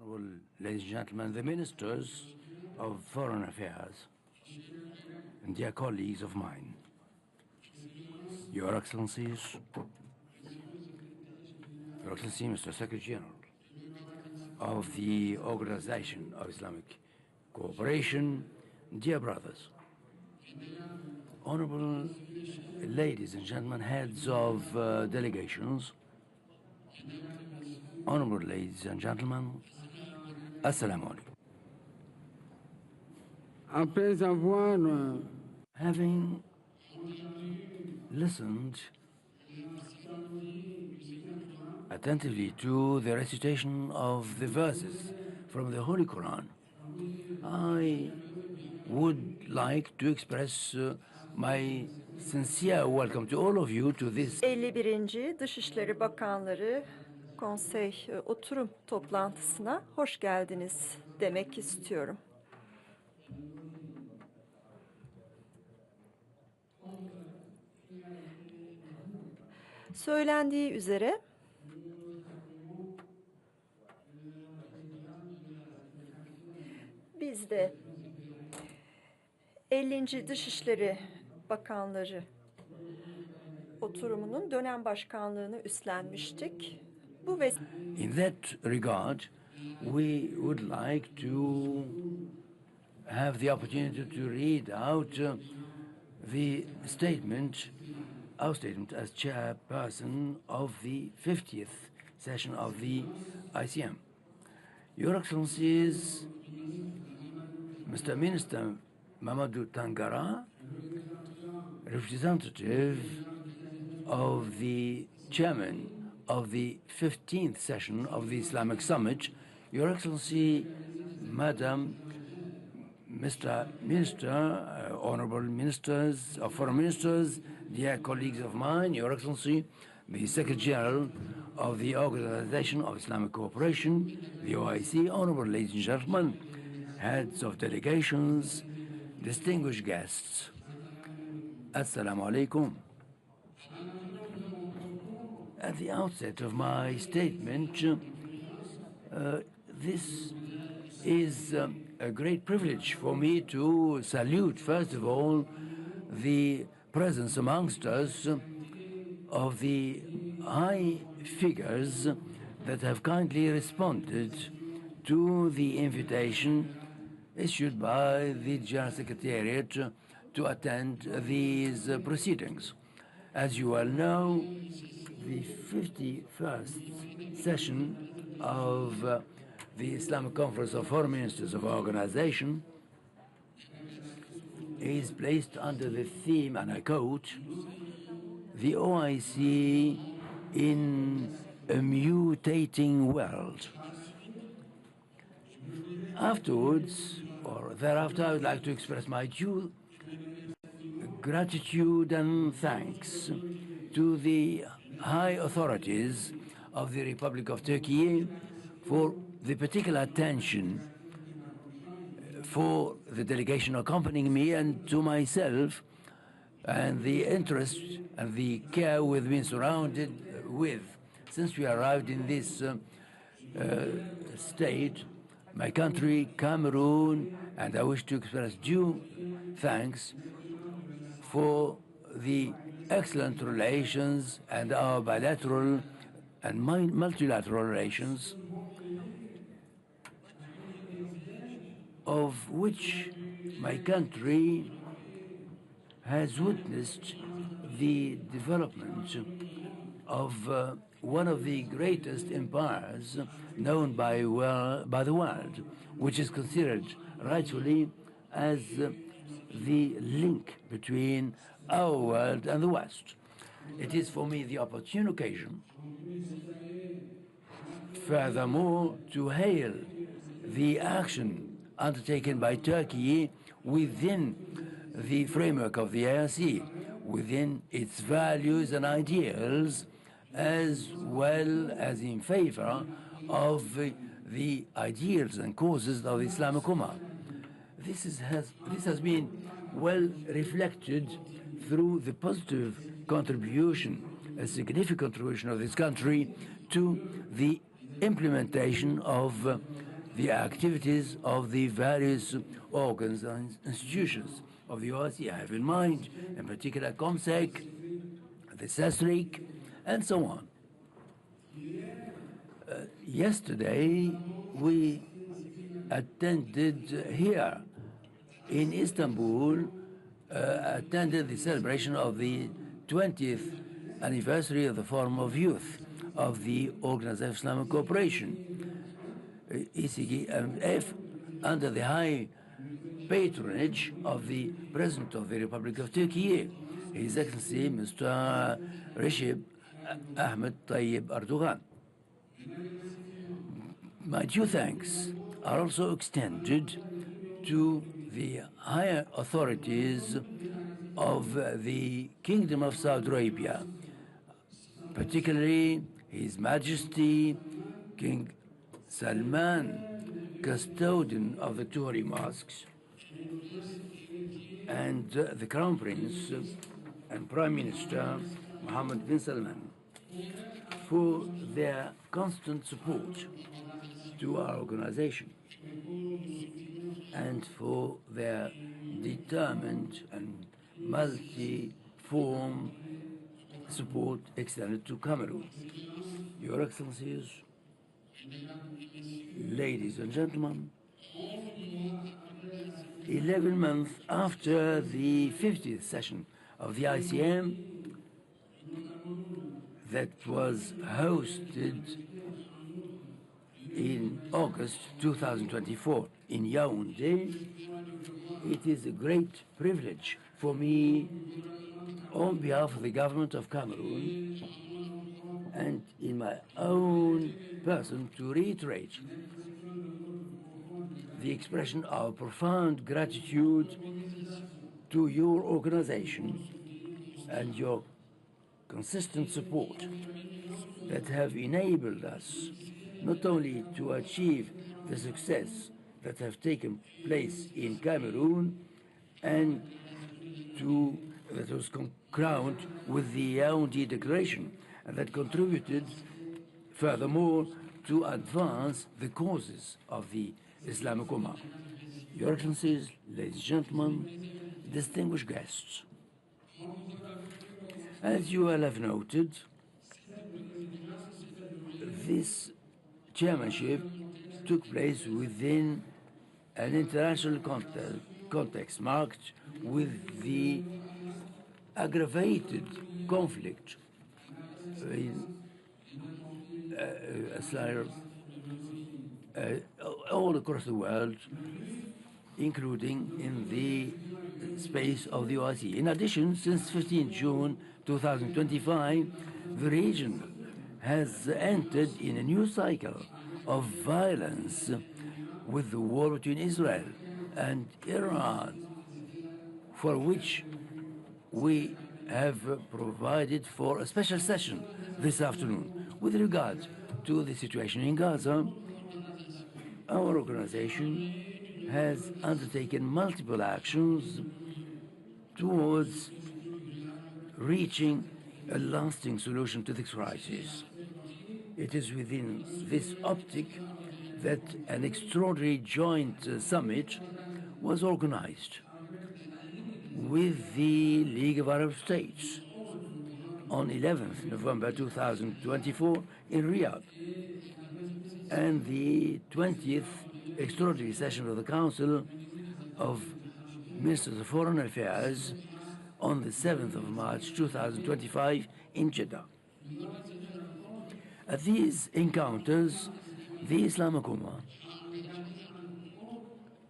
Honorable ladies and gentlemen, the ministers of foreign affairs and dear colleagues of mine, Your Excellencies, Your Excellency, Mr. Secretary General of the Organisation of Islamic Cooperation, dear brothers, honorable ladies and gentlemen, heads of delegations, honorable ladies and gentlemen, Assalamu alaikum. Après avoir Having listened attentively to the recitation of the verses from the Holy Quran, I would like to express my sincere welcome to all of you to this 51. Dışişleri Bakanları Konsey Oturum Toplantısına hoş geldiniz demek istiyorum. Söylendiği üzere biz de 50. Dışişleri Bakanları oturumunun dönem başkanlığını üstlenmiştik. In that regard, we would like to have the opportunity to read out the statement, our statement as chairperson of the 50th session of the ICM. Your Excellencies, Mr. Minister Mamadou Tangara, representative of the chairman of the 15th session of the Islamic Summit, Your Excellency, Madam, Mr. Minister, Honorable Ministers, Foreign Ministers, dear colleagues of mine, Your Excellency, the Secretary General of the Organisation of Islamic Cooperation, the OIC, Honorable ladies and gentlemen, heads of delegations, distinguished guests, Assalamu alaikum. At the outset of my statement, this is a great privilege for me to salute, first of all, the presence amongst us of the high figures that have kindly responded to the invitation issued by the General Secretariat to attend these proceedings. As you well know, the 51st session of the Islamic Conference of Foreign Ministers of our organization is placed under the theme, and I quote, "The OIC in a mutating world." Afterwards, or thereafter, I would like to express my due gratitude and thanks to the high authorities of the Republic of Turkey for the particular attention for the delegation accompanying me and to myself, and the interest and the care we've been surrounded with since we arrived in this state, my country, Cameroon, and I wish to express due thanks for the excellent relations and our bilateral and multilateral relations, of which my country has witnessed the development of one of the greatest empires known by the world, which is considered rightfully as the link between our world and the West. It is for me the opportune occasion, furthermore, to hail the action undertaken by Turkey within the framework of the ARC, within its values and ideals, as well as in favor of the ideals and causes of the Islamic Ummah. This has been well reflected through the positive contribution, a significant contribution of this country to the implementation of the activities of the various organs and institutions of the OIC. I have in mind, in particular, COMSEC, the SESRIC, and so on. Yesterday, we attended here in Istanbul, attended the celebration of the 20th anniversary of the Forum of Youth of the Organisation of Islamic Cooperation, ECGMF, under the high patronage of the President of the Republic of Turkey, His Excellency Mr. Recep Tayyip Erdogan. My due thanks are also extended to the higher authorities of the Kingdom of Saudi Arabia, particularly His Majesty King Salman, custodian of the two holy mosques, and the Crown Prince and Prime Minister Mohammed bin Salman for their constant support to our organization and for their determined and multi-form support extended to Cameroon. Your Excellencies, ladies and gentlemen, 11 months after the 50th session of the ICM that was hosted in August 2024 in Yaoundé, it is a great privilege for me, on behalf of the government of Cameroon and in my own person, to reiterate the expression of profound gratitude to your organization and your consistent support that have enabled us not only to achieve the success that have taken place in Cameroon and that was crowned with the Yaoundé Declaration, and that contributed furthermore to advance the causes of the Islamic Ummah. Your Excellencies, ladies and gentlemen, distinguished guests, as you all have noted, this chairmanship took place within an international context marked with the aggravated conflict in all across the world, including in the space of the OIC. In addition, since 15 June 2025, the region has entered in a new cycle of violence with the war between Israel and Iran, for which we have provided for a special session this afternoon. With regard to the situation in Gaza, our organization has undertaken multiple actions towards reaching a lasting solution to this crisis. It is within this optic that an extraordinary joint summit was organized with the League of Arab States on 11th November 2024 in Riyadh, and the 20th extraordinary session of the Council of Ministers of Foreign Affairs on the 7th of March 2025 in Jeddah. At these encounters, the Islamic Ummah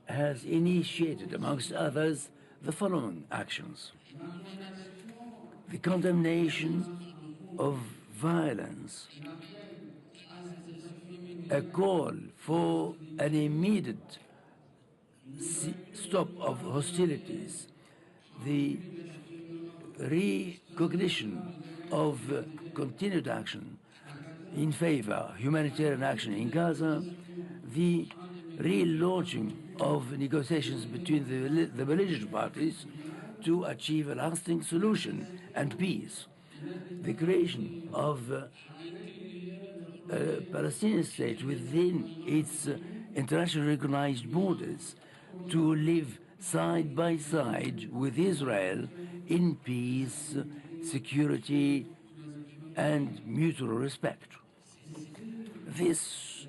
has initiated, amongst others, the following actions: the condemnation of violence, a call for an immediate stop of hostilities, the recognition of continued action in favor of humanitarian action in Gaza, the relaunching of negotiations between the belligerent parties to achieve a lasting solution and peace, the creation of a Palestinian state within its internationally recognized borders to live side by side with Israel in peace, security, and mutual respect. This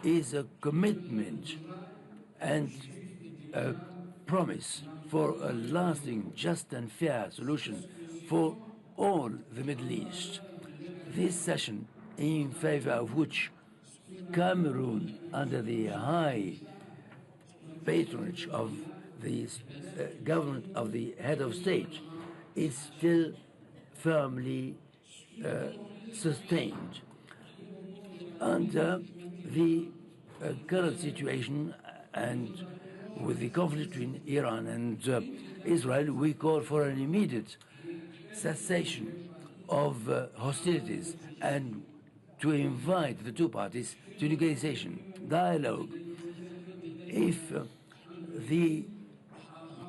is a commitment and a promise for a lasting, just and fair solution for all the Middle East. This session, in favor of which Cameroon, under the high patronage of the government of the head of state, is still firmly sustained. Under the current situation and with the conflict between Iran and Israel, we call for an immediate cessation of hostilities and to invite the two parties to negotiation, dialogue. If the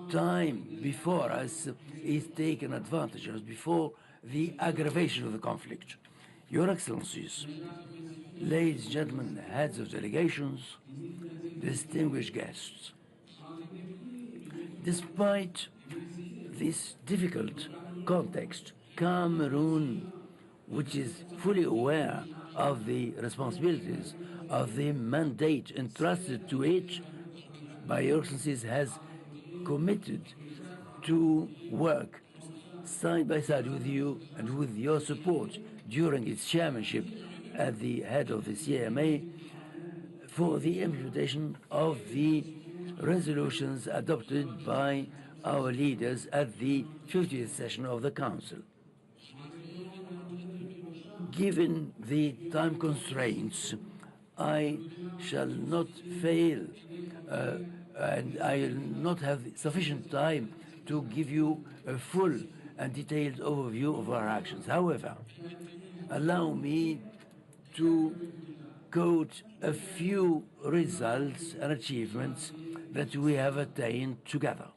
time before us is taken advantage of, before the aggravation of the conflict. Your Excellencies, ladies and gentlemen, heads of delegations, distinguished guests, despite this difficult context, Cameroon, which is fully aware of the responsibilities of the mandate entrusted to it by Your Excellencies, has committed to work side by side with you and with your support during its chairmanship at the head of the CMA for the implementation of the resolutions adopted by our leaders at the 50th session of the Council. Given the time constraints, I shall not fail and I will not have sufficient time to give you a full and detailed overview of our actions. However, allow me to quote a few results and achievements that we have attained together.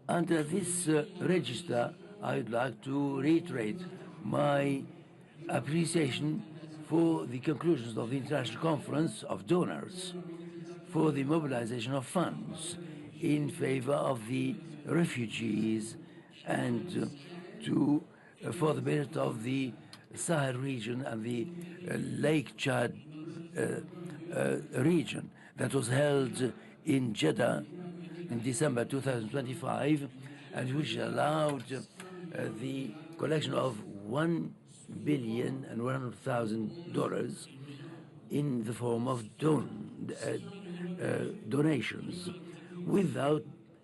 Under this register, I would like to reiterate my appreciation for the conclusions of the International Conference of Donors for the mobilization of funds in favor of the refugees and for the benefit of the Sahel region and the Lake Chad region that was held in Jeddah in December 2025, and which allowed the collection of $1,100,000 in the form of donations, without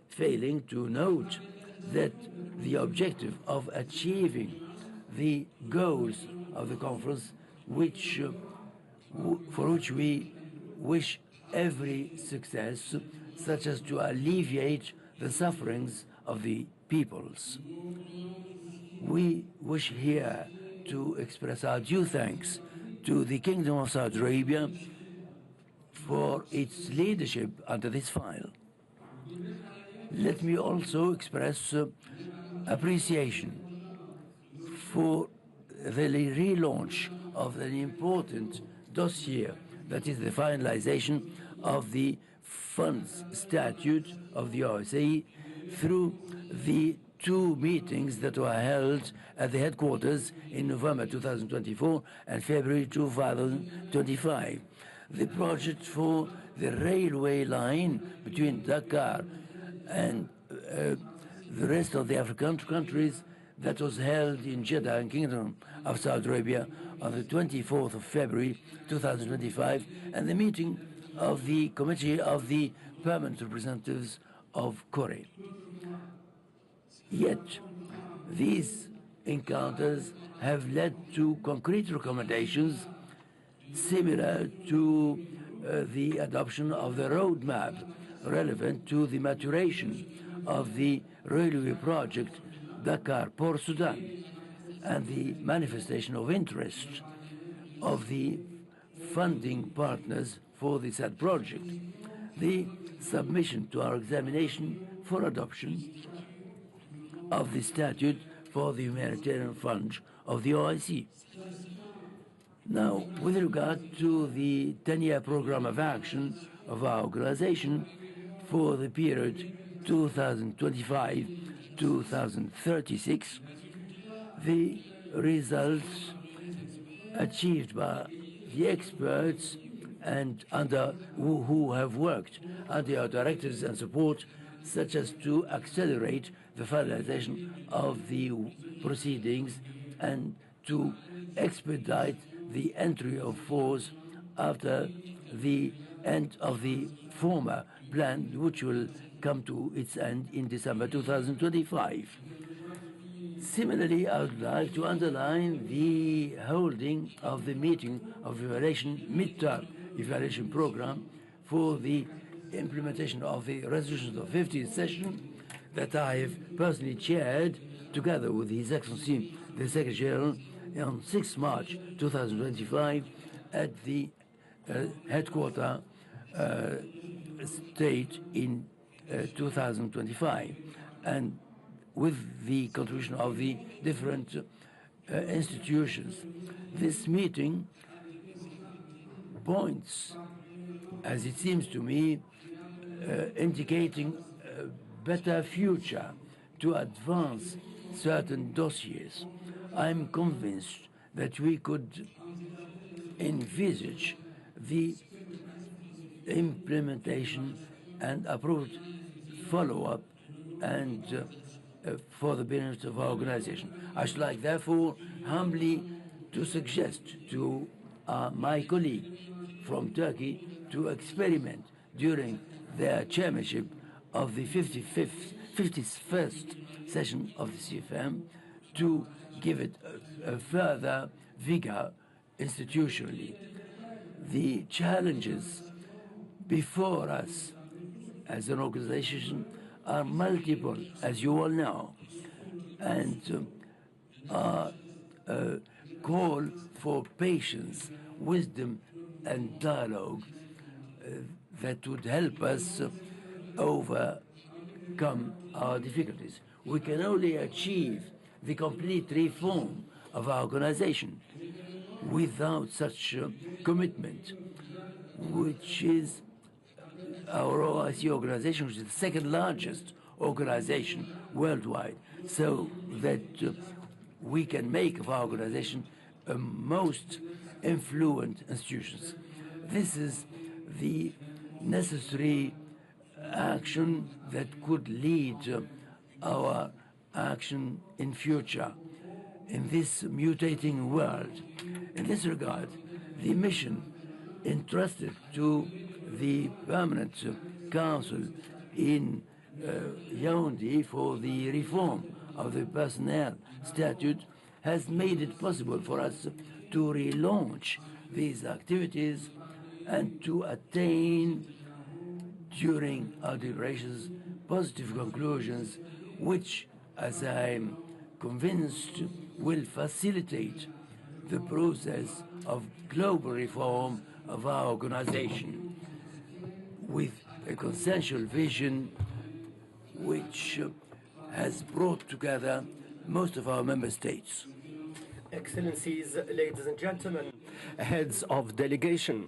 failing to note that the objective of achieving the goals of the conference, for which we wish every success, such as to alleviate the sufferings of the peoples. We wish here to express our due thanks to the Kingdom of Saudi Arabia for its leadership under this file. Let me also express appreciation for the relaunch of an important dossier, that is the finalization of the funds statute of the OIC through the two meetings that were held at the headquarters in November 2024 and February 2025. The project for the railway line between Dakar and the rest of the African countries that was held in Jeddah and Kingdom of Saudi Arabia on the 24th of February 2025, and the meeting of the Committee of the Permanent Representatives of Korea. Yet, these encounters have led to concrete recommendations similar to the adoption of the roadmap relevant to the maturation of the railway project Dakar-Port Sudan and the manifestation of interest of the funding partners for the said project, the submission to our examination for adoption of the statute for the humanitarian fund of the OIC. Now, with regard to the 10-year program of action of our organization for the period 2025-2036, the results achieved by the experts and who have worked under our directives and support, such as to accelerate the finalization of the proceedings and to expedite the entry of force after the end of the former plan, which will come to its end in December 2025. Similarly, I would like to underline the holding of the meeting of midterm evaluation program for the implementation of the resolutions of 50th session that I have personally chaired together with His Excellency the Secretary General on 6 March 2025 at the headquarter state in 2025, and with the contribution of the different institutions. This meeting points, as it seems to me, indicating a better future to advance certain dossiers. I'm convinced that we could envisage the implementation and approved follow-up and for the benefit of our organization. I should like, therefore, humbly to suggest to my colleague from Turkey to experiment during their chairmanship of the 51st session of the CFM to give it a further vigor institutionally. The challenges before us as an organization are multiple, as you all know, and are a call for patience, wisdom, and dialogue that would help us overcome our difficulties. We can only achieve the complete reform of our organization without such commitment, which is our OIC organization, which is the second largest organization worldwide, so that we can make of our organization a most influent institutions. This is the necessary action that could lead our action in future in this mutating world. In this regard, the mission entrusted to the Permanent Council in Yaoundé for the reform of the personnel statute has made it possible for us to relaunch these activities and to attain, during our deliberations, positive conclusions, which, as I'm convinced, will facilitate the process of global reform of our organization with a consensual vision which has brought together most of our member states. Excellencies, ladies and gentlemen, heads of delegation,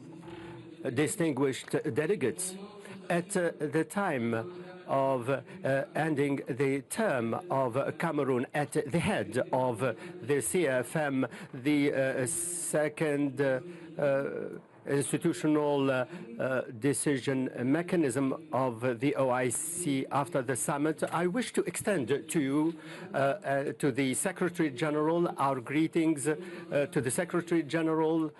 distinguished delegates, at the time of ending the term of Cameroon at the head of the CFM, the second institutional decision mechanism of the OIC after the summit, I wish to extend to you, to the Secretary General, our greetings to the Secretary General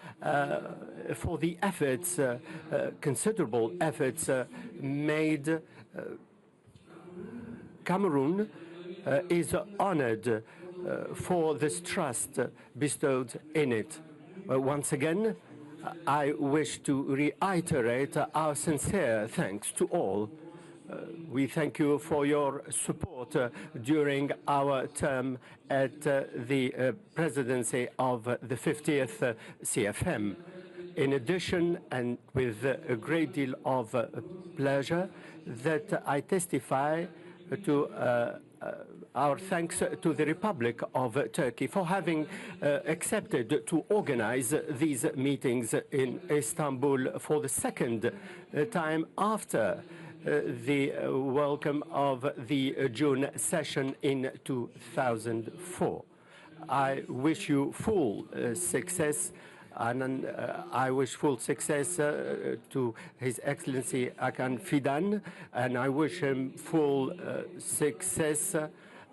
for the efforts, considerable efforts made. Cameroon is honored for this trust bestowed in it. Once again, I wish to reiterate our sincere thanks to all. We thank you for your support during our term at the presidency of the 50th CFM. In addition, and with a great deal of pleasure, that I testify to our thanks to the Republic of Turkey for having accepted to organize these meetings in Istanbul for the second time after the welcome of the June session in 2004. I wish you full success, and I wish full success to His Excellency Hakan Fidan, and I wish him full success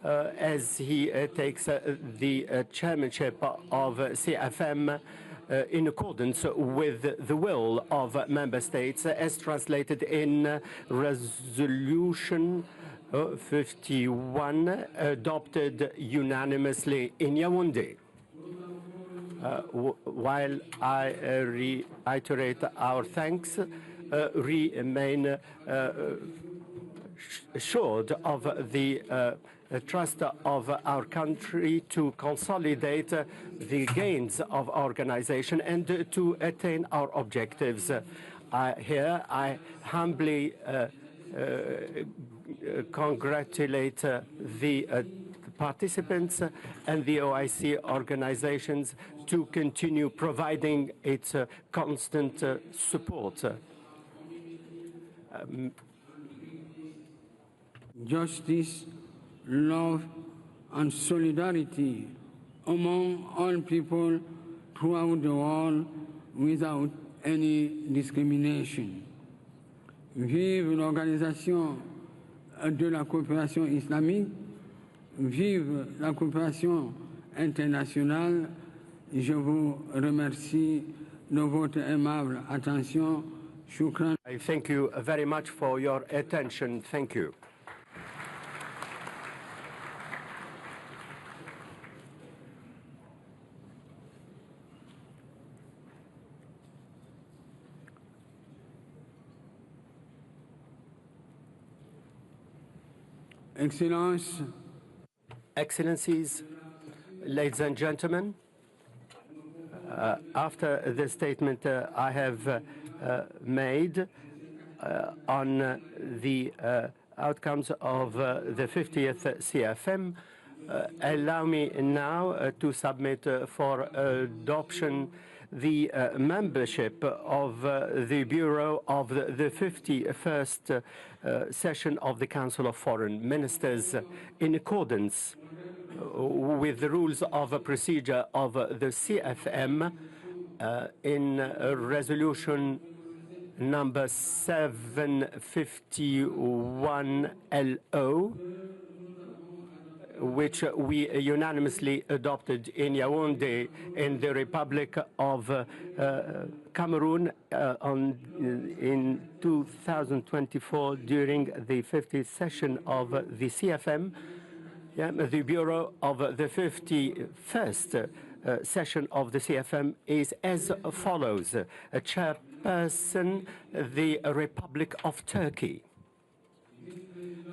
as he takes the chairmanship of CFM in accordance with the will of member states as translated in Resolution 51 adopted unanimously in Yaoundé. While I reiterate our thanks, remain assured of the trust of our country to consolidate the gains of organization and to attain our objectives. Here I humbly congratulate the participants and the OIC organizations to continue providing its constant support. Justice, love, and solidarity among all people throughout the world without any discrimination. Vive l'Organisation de la Coopération islamique, vive la coopération internationale. Je vous remercie de votre aimable attention. Shukran. I thank you very much for your attention. Thank you. Excellencies, ladies and gentlemen, after the statement I have made on the outcomes of the 50th CFM, allow me now to submit for adoption the membership of the Bureau of the 51st session of the Council of Foreign Ministers in accordance with the rules of procedure of the CFM in resolution number 751 LO, which we unanimously adopted in Yaoundé in the Republic of Cameroon in 2024 during the 50th session of the CFM. The Bureau of the 51st session of the CFM is as follows. A chairperson, the Republic of Turkey.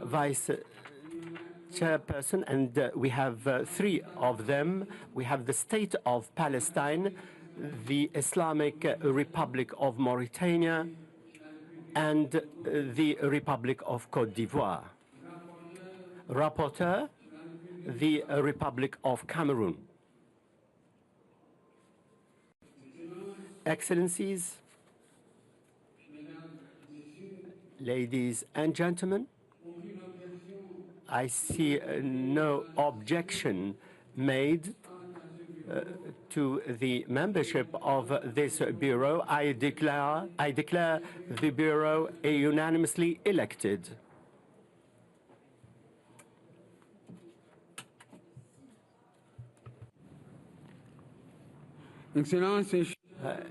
Vice chairperson, and we have three of them. We have the State of Palestine, the Islamic Republic of Mauritania, and the Republic of Côte d'Ivoire. Rapporteur, the Republic of Cameroon. Excellencies, ladies and gentlemen, I see no objection made to the membership of this Bureau. I declare the Bureau unanimously elected.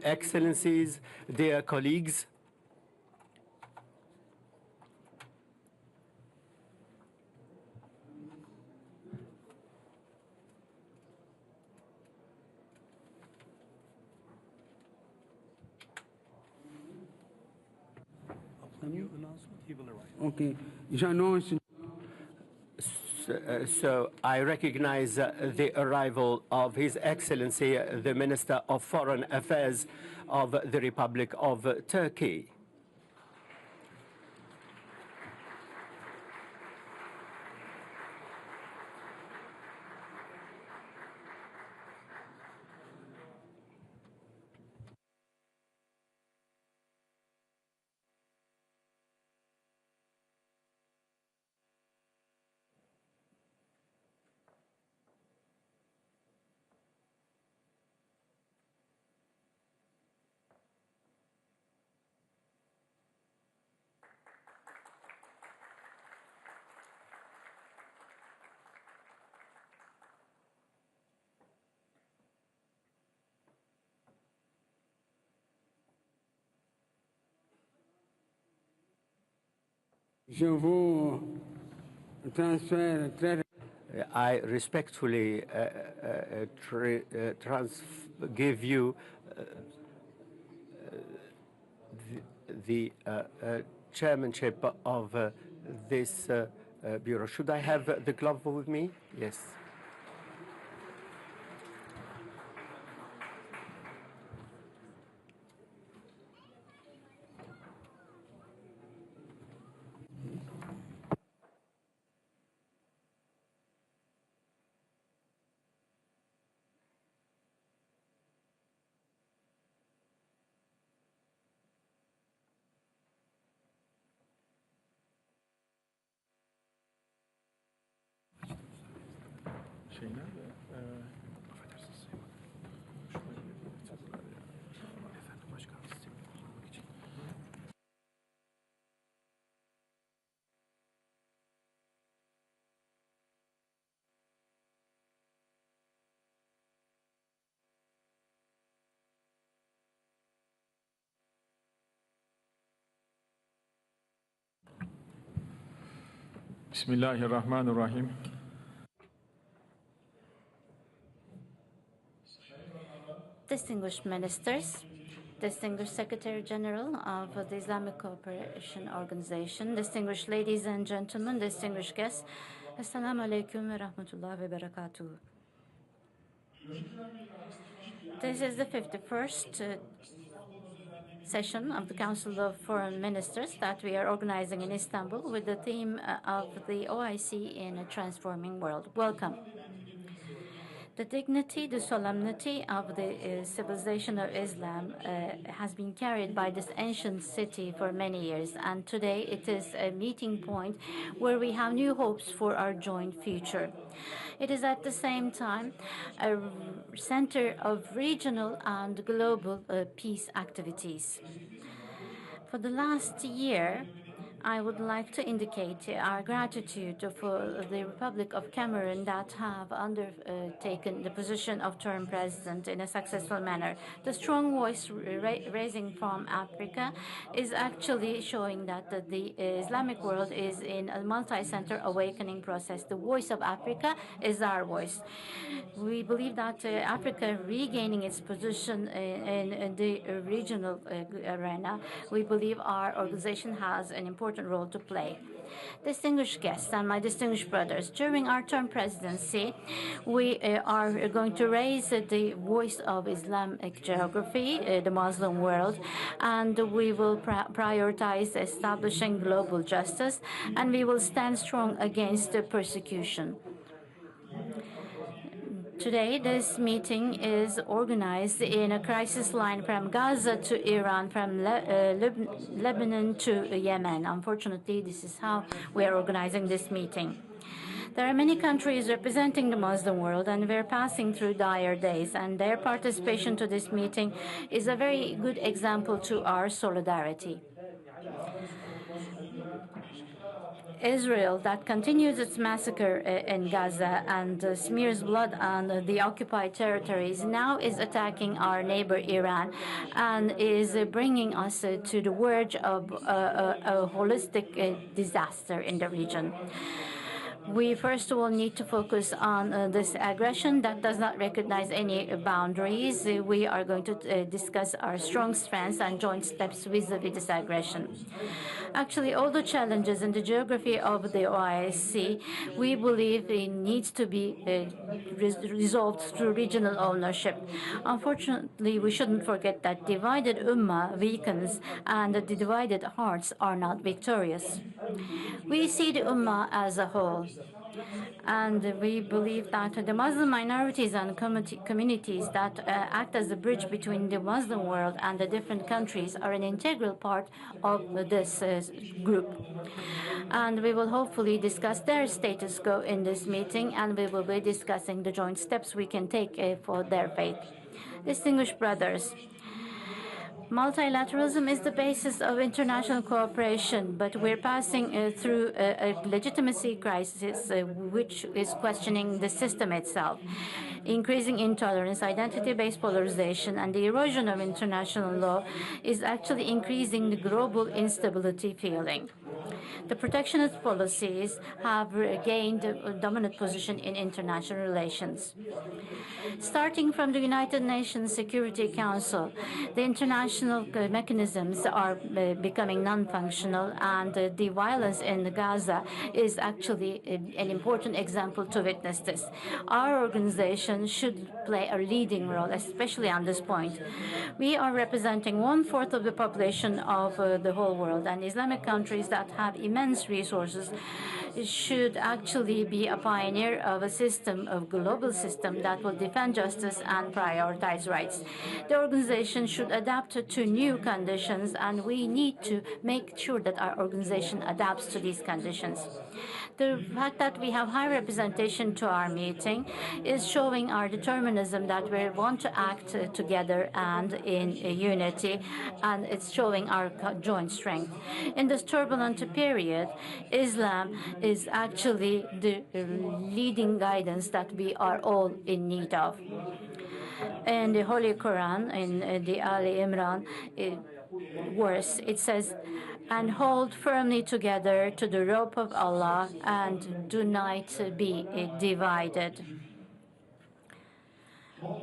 Excellencies, dear colleagues, Okay. J'annonce. So I recognize the arrival of His Excellency, the Minister of Foreign Affairs of the Republic of Turkey. Je vous transfère très I respectfully give you the chairmanship of this bureau. Should I have the glove with me? Yes. Bismillahirrahmanirrahim. Distinguished ministers, distinguished Secretary General of the Islamic Cooperation Organization, distinguished ladies and gentlemen, distinguished guests, Assalamu alaikum wa rahmatullahi wa barakatuh. This is the 51st session of the Council of Foreign Ministers that we are organizing in Istanbul with the theme of the OIC in a transforming world. Welcome. The dignity, the solemnity of the civilization of Islam has been carried by this ancient city for many years, and today it is a meeting point where we have new hopes for our joint future. It is at the same time a center of regional and global peace activities. For the last year, I would like to indicate our gratitude for the Republic of Cameroon that have undertaken the position of term president in a successful manner. The strong voice raising from Africa is actually showing that the Islamic world is in a multi-center awakening process. The voice of Africa is our voice. We believe that Africa regaining its position in the regional arena, we believe our organization has an important role to play. Distinguished guests and my distinguished brothers, during our term presidency, we are going to raise the voice of Islamic geography, the Muslim world, and we will prioritize establishing global justice, and we will stand strong against persecution. Today, this meeting is organized in a crisis line from Gaza to Iran, from Lebanon to Yemen. Unfortunately, this is how we are organizing this meeting. There are many countries representing the Muslim world, and we're passing through dire days, and their participation to this meeting is a very good example to our solidarity. Israel, that continues its massacre in Gaza and smears blood on the occupied territories, now is attacking our neighbor Iran and is bringing us to the verge of a holistic disaster in the region. We first of all need to focus on this aggression that does not recognize any boundaries. We are going to discuss our strong strengths and joint steps vis-a-vis this aggression. Actually, all the challenges in the geography of the OIC, we believe it needs to be resolved through regional ownership. Unfortunately, we shouldn't forget that divided ummah weakens and the divided hearts are not victorious. We see the ummah as a whole, and we believe that the Muslim minorities and communities that act as a bridge between the Muslim world and the different countries are an integral part of this group. And we will hopefully discuss their status quo in this meeting, and we will be discussing the joint steps we can take for their faith. Distinguished brothers, Multilateralism is the basis of international cooperation, but we're passing through a legitimacy crisis which is questioning the system itself. Increasing intolerance, identity-based polarization, and the erosion of international law is actually increasing the global instability feeling. The protectionist policies have gained a dominant position in international relations. Starting from the United Nations Security Council, the international mechanisms are becoming non-functional, and the violence in Gaza is actually an important example to witness this. Our organization should play a leading role, especially on this point. We are representing 1/4 of the population of the whole world, and Islamic countries that have immense resources should actually be a pioneer of a system, of global system that will defend justice and prioritize rights. The organization should adapt to new conditions, and we need to make sure that our organization adapts to these conditions. The fact that we have high representation to our meeting is showing our determinism that we want to act together and in unity, and it's showing our joint strength. In this turbulent period, Islam is actually the leading guidance that we are all in need of. In the Holy Quran, in the Ali Imran verse, it says, "And hold firmly together to the rope of Allah, and do not be divided."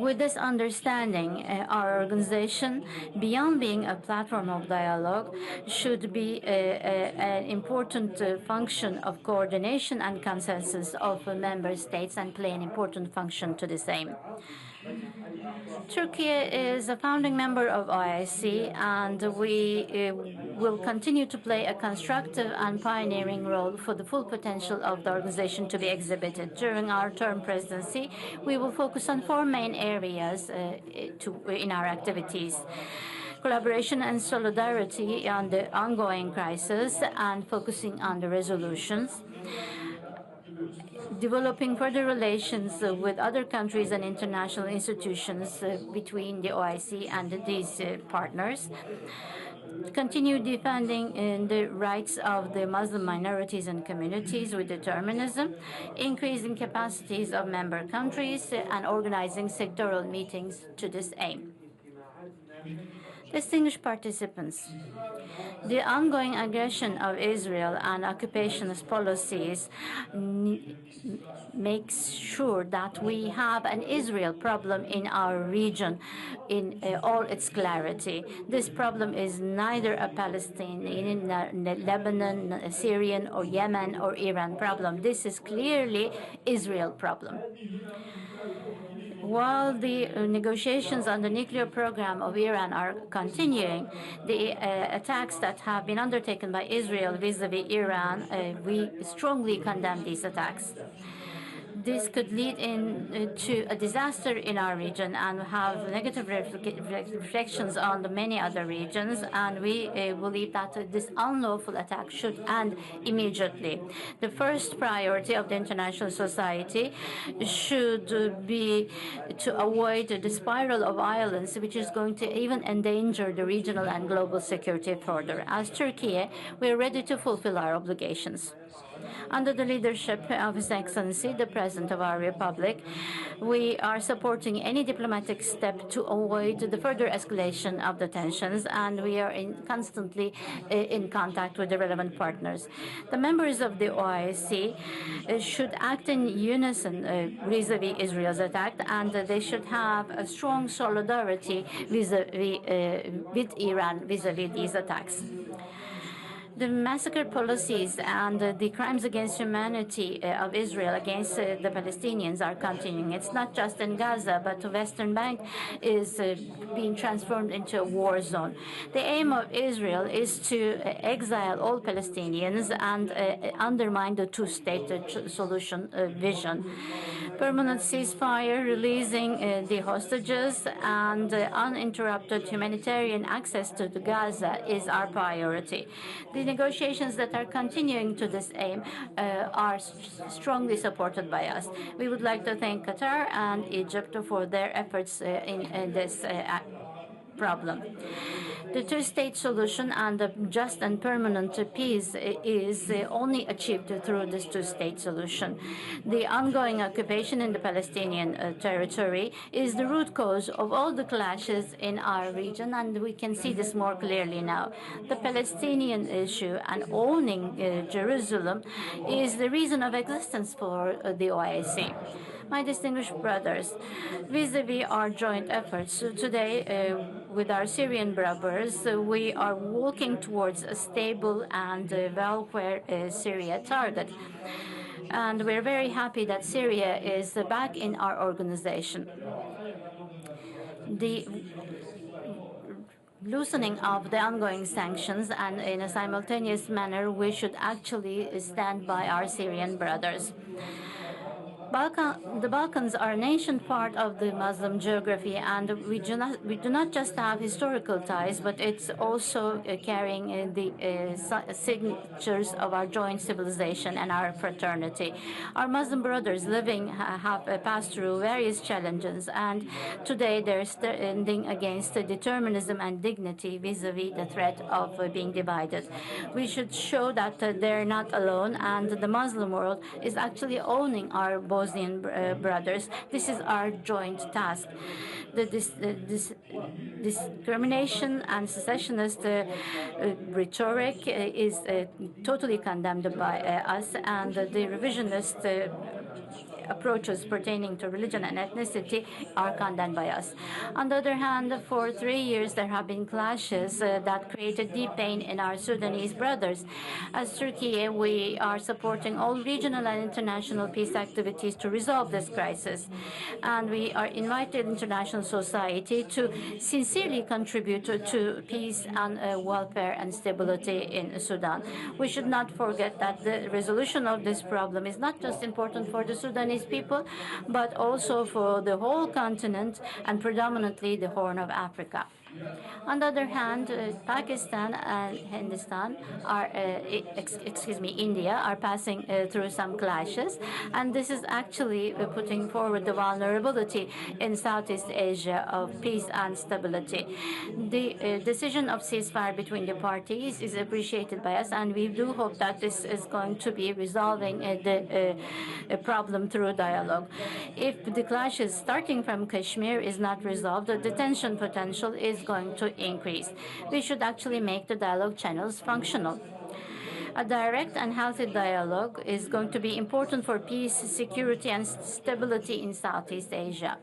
With this understanding, our organization, beyond being a platform of dialogue, should be an important function of coordination and consensus of member states and play an important function to the same. Turkey is a founding member of OIC, and we will continue to play a constructive and pioneering role for the full potential of the organization to be exhibited. During our term presidency, we will focus on 4 main areas in our activities: collaboration and solidarity on the ongoing crisis and focusing on the resolutions, developing further relations with other countries and international institutions between the OIC and these partners, continue defending the rights of the Muslim minorities and communities with determinism, increasing capacities of member countries, and organizing sectoral meetings to this aim. Distinguished participants, the ongoing aggression of Israel and occupationist policies makes sure that we have an Israel problem in our region in all its clarity. This problem is neither a Palestinian, Lebanon, a Syrian, or Yemen, or Iran problem. This is clearly Israel problem. While the negotiations on the nuclear program of Iran are continuing, the attacks that have been undertaken by Israel vis-à-vis Iran, we strongly condemn these attacks. This could lead to a disaster in our region and have negative reflections on the many other regions, and we believe that this unlawful attack should end immediately. The first priority of the international society should be to avoid the spiral of violence, which is going to even endanger the regional and global security further. As Turkey, we are ready to fulfill our obligations. Under the leadership of His Excellency, the President of our Republic, we are supporting any diplomatic step to avoid the further escalation of the tensions, and we are constantly in contact with the relevant partners. The members of the OIC should act in unison vis-à-vis Israel's attack, and they should have a strong solidarity with Iran vis-à-vis these attacks. The massacre policies and the crimes against humanity of Israel against the Palestinians are continuing. It's not just in Gaza, but the Western Bank is being transformed into a war zone. The aim of Israel is to exile all Palestinians and undermine the two-state solution vision. Permanent ceasefire, releasing the hostages, and uninterrupted humanitarian access to Gaza is our priority. The negotiations that are continuing to this aim are strongly supported by us. We would like to thank Qatar and Egypt for their efforts in this problem. The two-state solution and the just and permanent peace is only achieved through this two-state solution. The ongoing occupation in the Palestinian territory is the root cause of all the clashes in our region, and we can see this more clearly now. The Palestinian issue and owning Jerusalem is the reason of existence for the OIC. My distinguished brothers, vis-à-vis our joint efforts today with our Syrian brothers, we are walking towards a stable and welfare Syria target. And we're very happy that Syria is back in our organization. The loosening of the ongoing sanctions, and in a simultaneous manner, we should actually stand by our Syrian brothers. The Balkans are an ancient part of the Muslim geography, and we do not just have historical ties, but it's also carrying the signatures of our joint civilization and our fraternity. Our Muslim brothers living have passed through various challenges, and today they're standing against determinism and dignity vis-à-vis the threat of being divided. We should show that they're not alone, and the Muslim world is actually owning our Bosnian brothers. This is our joint task. The discrimination and secessionist rhetoric is totally condemned by us, and the revisionist approaches pertaining to religion and ethnicity are condemned by us. On the other hand, for 3 years there have been clashes that created deep pain in our Sudanese brothers. As Turkey, we are supporting all regional and international peace activities to resolve this crisis. And we are inviting international society to sincerely contribute to peace and welfare and stability in Sudan. We should not forget that the resolution of this problem is not just important for the Sudanese people, but also for the whole continent and predominantly the Horn of Africa. On the other hand, Pakistan and Hindustan are, India are passing through some clashes, and this is actually putting forward the vulnerability in Southeast Asia of peace and stability. The decision of ceasefire between the parties is appreciated by us, and we do hope that this is going to be resolving the problem through dialogue. If the clashes starting from Kashmir is not resolved, the tension potential is going to increase. We should actually make the dialogue channels functional. A direct and healthy dialogue is going to be important for peace, security, and stability in Southeast Asia.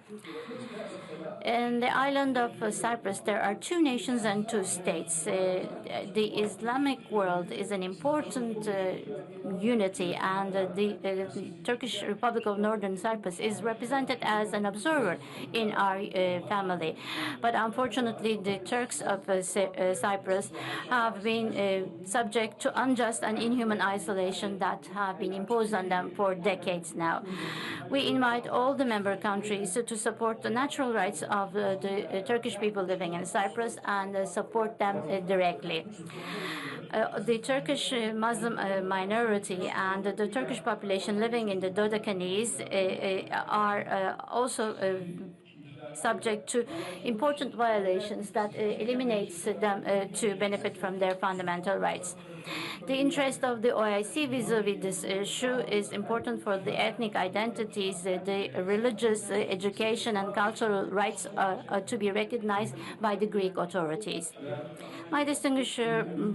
In the island of Cyprus, there are 2 nations and 2 states. The Islamic world is an important unity, and the Turkish Republic of Northern Cyprus is represented as an observer in our family. But unfortunately, the Turks of Cyprus have been subject to unjust and inhuman isolation that have been imposed on them for decades now. We invite all the member countries to support the natural rights of the Turkish people living in Cyprus and support them directly. The Turkish Muslim minority and the Turkish population living in the Dodecanese are also subject to important violations that eliminates them to benefit from their fundamental rights. The interest of the OIC vis-à-vis this issue is important for the ethnic identities, the religious, education, and cultural rights to be recognized by the Greek authorities. My distinguished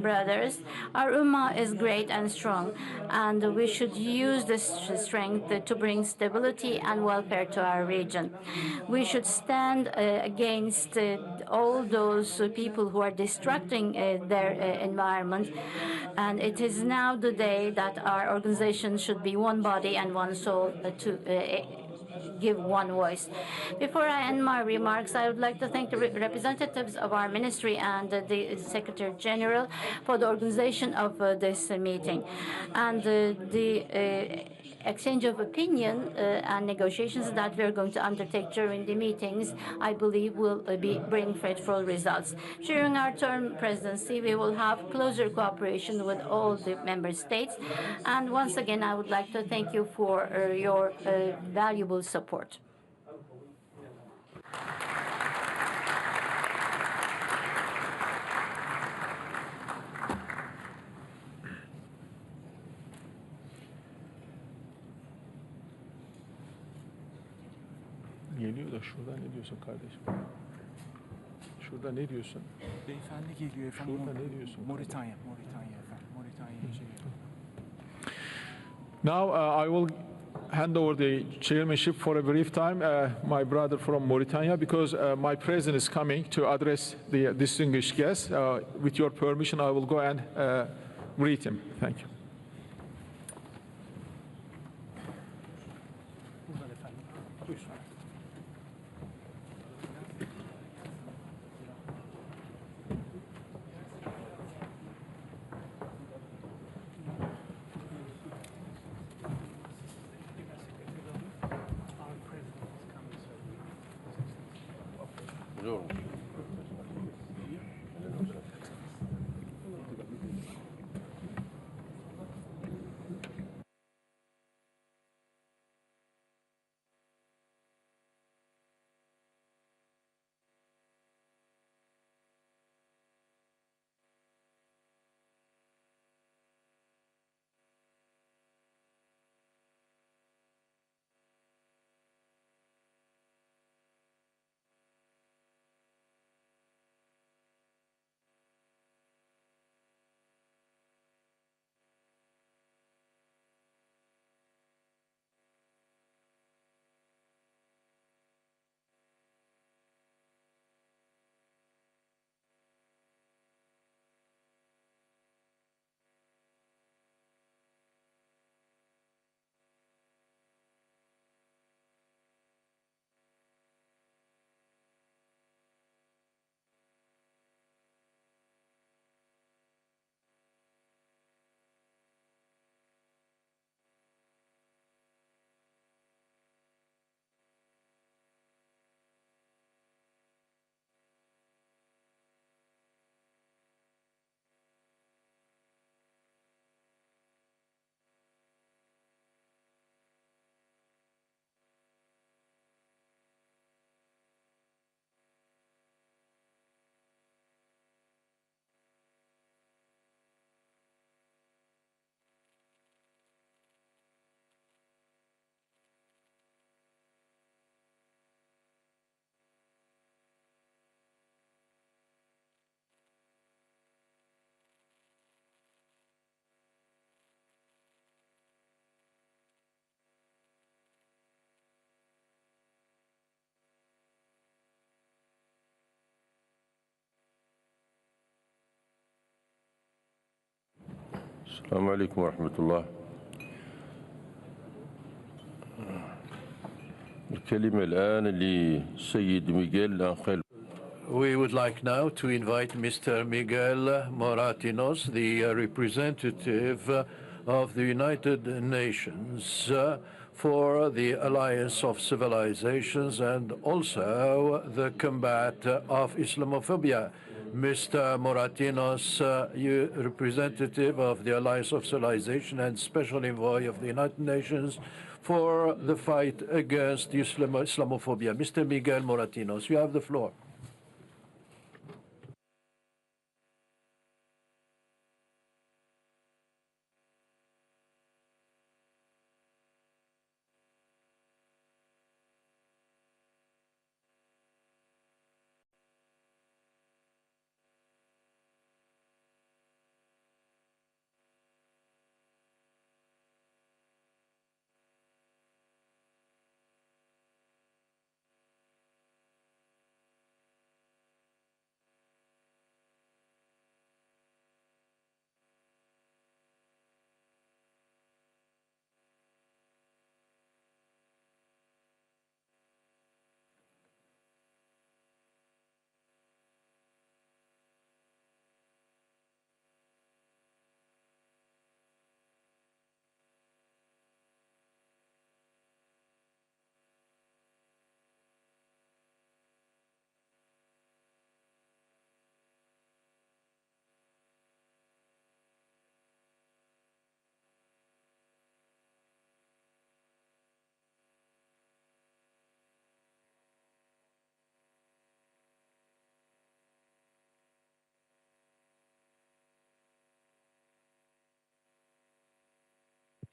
brothers, our Ummah is great and strong, and we should use this strength to bring stability and welfare to our region. We should stand against all those people who are destructing their environment, and it is now the day that our organization should be one body and one soul to give one voice. Before I end my remarks, I would like to thank the representatives of our ministry and the Secretary General for the organization of this meeting. And the exchange of opinion and negotiations that we are going to undertake during the meetings, I believe, will bring fruitful results. During our term presidency, we will have closer cooperation with all the member states. And once again, I would like to thank you for your valuable support. geliyor da şurada ne diyorsun kardeşim? Şurada ne diyorsun? Beyefendi geliyor efendim. Şurada ne diyorsun? Moritanya efendim. Moritanya'ya şey geliyor. Now I will hand over the chairmanship for a brief time, my brother from Mauritania, because my president is coming to address the distinguished guests. With your permission, I will go and greet him. Thank you. السلام عليكم ورحمة الله. الكلمة الآن للسيد ميغيل أنخيل. We would like now to invite Mr. Miguel Moratinos, the representative of the United Nations for the Alliance of Civilizations and also the combat of Islamophobia. Mr. Moratinos, you representative of the Alliance of Civilization and Special Envoy of the United Nations for the fight against Islamophobia. Mr. Miguel Moratinos, you have the floor.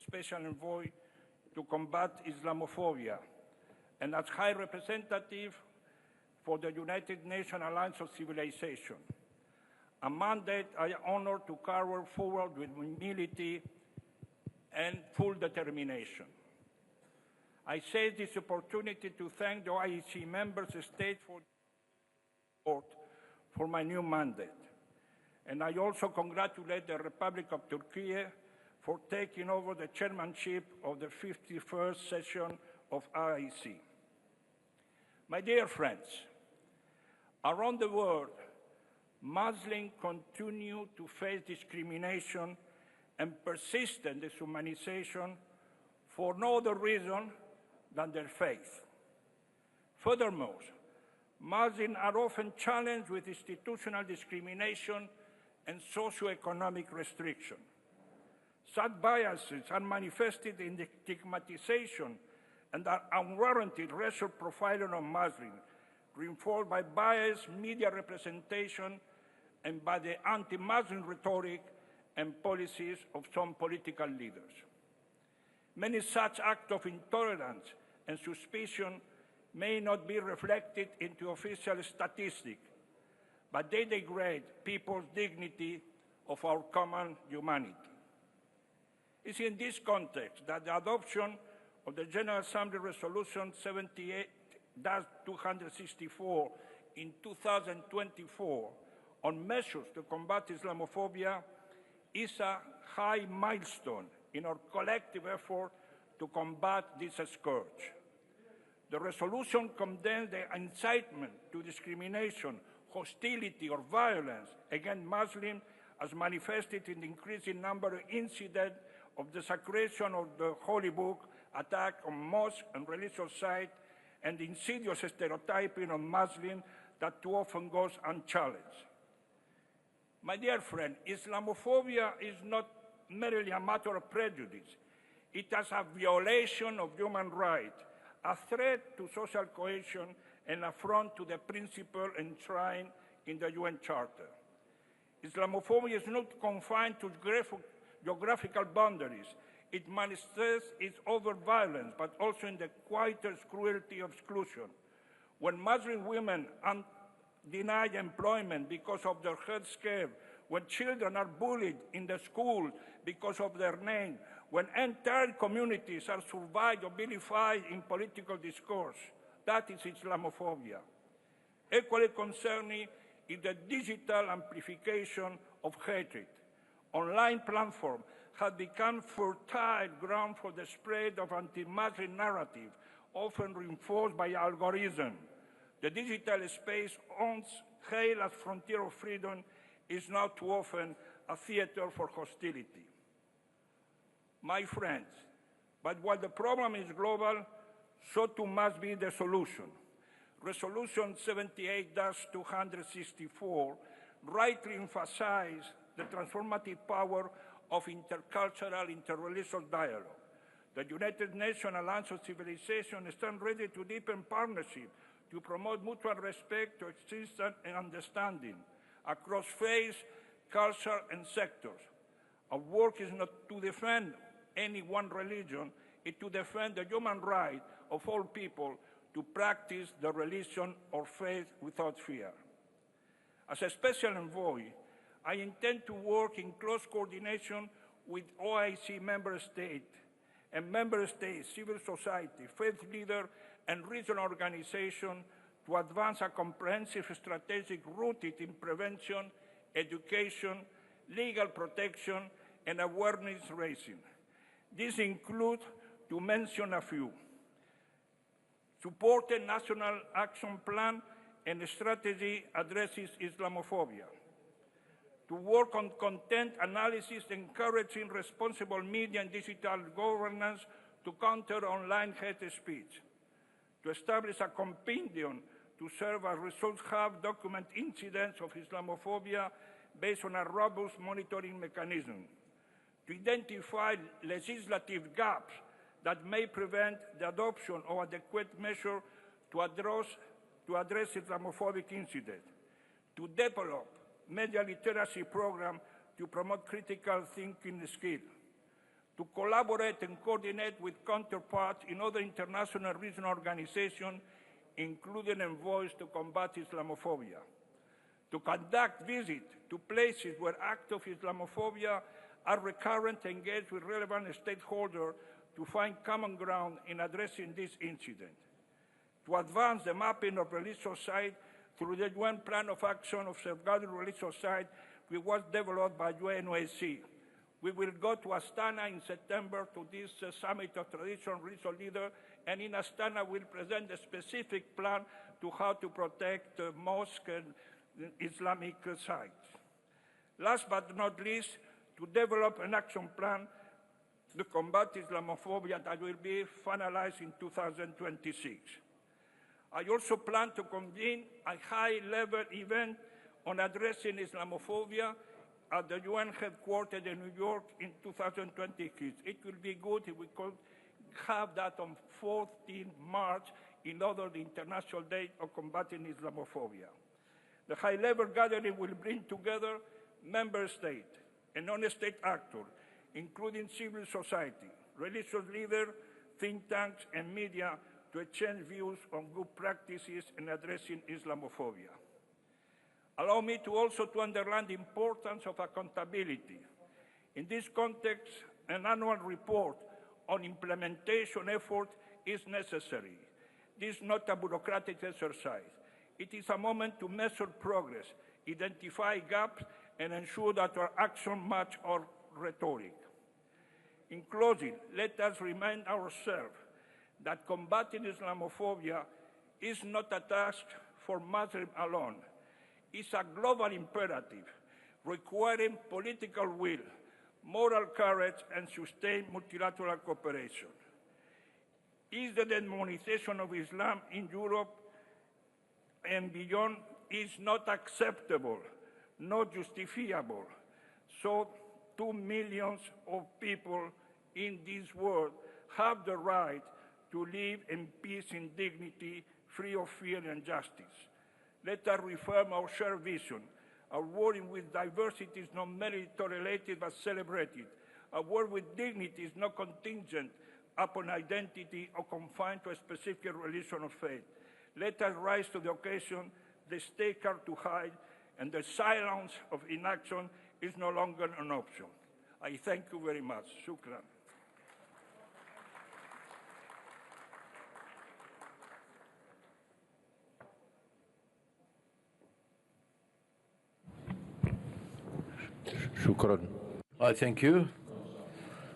Special Envoy to combat Islamophobia. and as High Representative for the United Nations Alliance of Civilization, a mandate I am honored to carry forward with humility and full determination. I seize this opportunity to thank the OIC member states for support for my new mandate. And I also congratulate the Republic of Turkey for taking over the chairmanship of the 51st session of OIC. My dear friends, around the world, Muslims continue to face discrimination and persistent dehumanization for no other reason than their faith. Furthermore, Muslims are often challenged with institutional discrimination and socioeconomic restriction. Such biases are manifested in the stigmatization and the unwarranted racial profiling of Muslims, reinforced by biased media representation and by the anti-Muslim rhetoric and policies of some political leaders. Many such acts of intolerance and suspicion may not be reflected into official statistics, but they degrade people's dignity of our common humanity. It's in this context that the adoption of the General Assembly Resolution 78-264 in 2024 on measures to combat Islamophobia is a high milestone in our collective effort to combat this scourge. The resolution condemns the incitement to discrimination, hostility, or violence against Muslims as manifested in the increasing number of incidents of desecration of the Holy Book, attack on mosques and religious sites, and the insidious stereotyping of Muslims that too often goes unchallenged. My dear friend, Islamophobia is not merely a matter of prejudice. It is a violation of human rights, a threat to social cohesion, and an affront to the principle enshrined in the UN Charter. Islamophobia is not confined to geographical boundaries. It manifests its overt violence, but also in the quieter cruelty of exclusion. When Muslim women are denied employment because of their health scare, when children are bullied in the school because of their name, when entire communities are survived or vilified in political discourse, that is Islamophobia. Equally concerning is the digital amplification of hatred. Online platforms have become fertile ground for the spread of anti-Muslim narrative, often reinforced by algorithms. The digital space, once hailed as frontier of freedom, is now too often a theater for hostility. My friends, but while the problem is global, so too must be the solution. Resolution 78-264 rightly emphasizes the transformative power of intercultural, interreligious dialogue. The United Nations Alliance of Civilization stands ready to deepen partnership to promote mutual respect, coexistence, and understanding across faiths, culture, and sectors. Our work is not to defend any one religion, it is to defend the human right of all people to practice their religion or faith without fear. As a special envoy, I intend to work in close coordination with OIC member states and member states, civil society, faith leaders, and regional organizations to advance a comprehensive strategic rooted in prevention, education, legal protection, and awareness raising. This includes, to mention a few, support a national action plan and a strategy addresses Islamophobia, to work on content analysis encouraging responsible media and digital governance to counter online hate speech, to establish a compendium to serve as results hub document incidents of Islamophobia based on a robust monitoring mechanism, to identify legislative gaps that may prevent the adoption of adequate measures to address Islamophobic incidents, to develop media literacy programs to promote critical thinking skills, to collaborate and coordinate with counterparts in other international and regional organizations, including envoys to combat Islamophobia, to conduct visits to places where acts of Islamophobia are recurrent, engage with relevant stakeholders to find common ground in addressing this incident, to advance the mapping of religious sites through the UN Plan of Action of Safeguarding Religious Sites, which was developed by UNOIC. We will go to Astana in September to this summit of traditional religious leaders, and in Astana we'll present a specific plan to how to protect mosques and Islamic sites. Last but not least, to develop an action plan to combat Islamophobia that will be finalized in 2026. I also plan to convene a high-level event on addressing Islamophobia at the UN headquarters in New York in 2026. It will be good if we could have that on 14 March in honor of the International Day of Combating Islamophobia. The high-level gathering will bring together member states and non-state actors, including civil society, religious leaders, think tanks, and media, to exchange views on good practices in addressing Islamophobia. Allow me to also to underline the importance of accountability. In this context, an annual report on implementation effort is necessary. This is not a bureaucratic exercise. It is a moment to measure progress, identify gaps, and ensure that our actions match our rhetoric. In closing, let us remind ourselves that combating Islamophobia is not a task for Muslims alone. It's a global imperative requiring political will, moral courage, and sustained multilateral cooperation. Is the demonization of Islam in Europe and beyond is not acceptable, not justifiable. So 2 million of people in this world have the right to live in peace and dignity, free of fear and injustice. Let us reaffirm our shared vision. Our world with diversity is not merely tolerated but celebrated. A world with dignity is not contingent upon identity or confined to a specific religion or faith. Let us rise to the occasion. The stakes are too high, and the silence of inaction is no longer an option. I thank you very much. Shukran. Shukran. I thank you.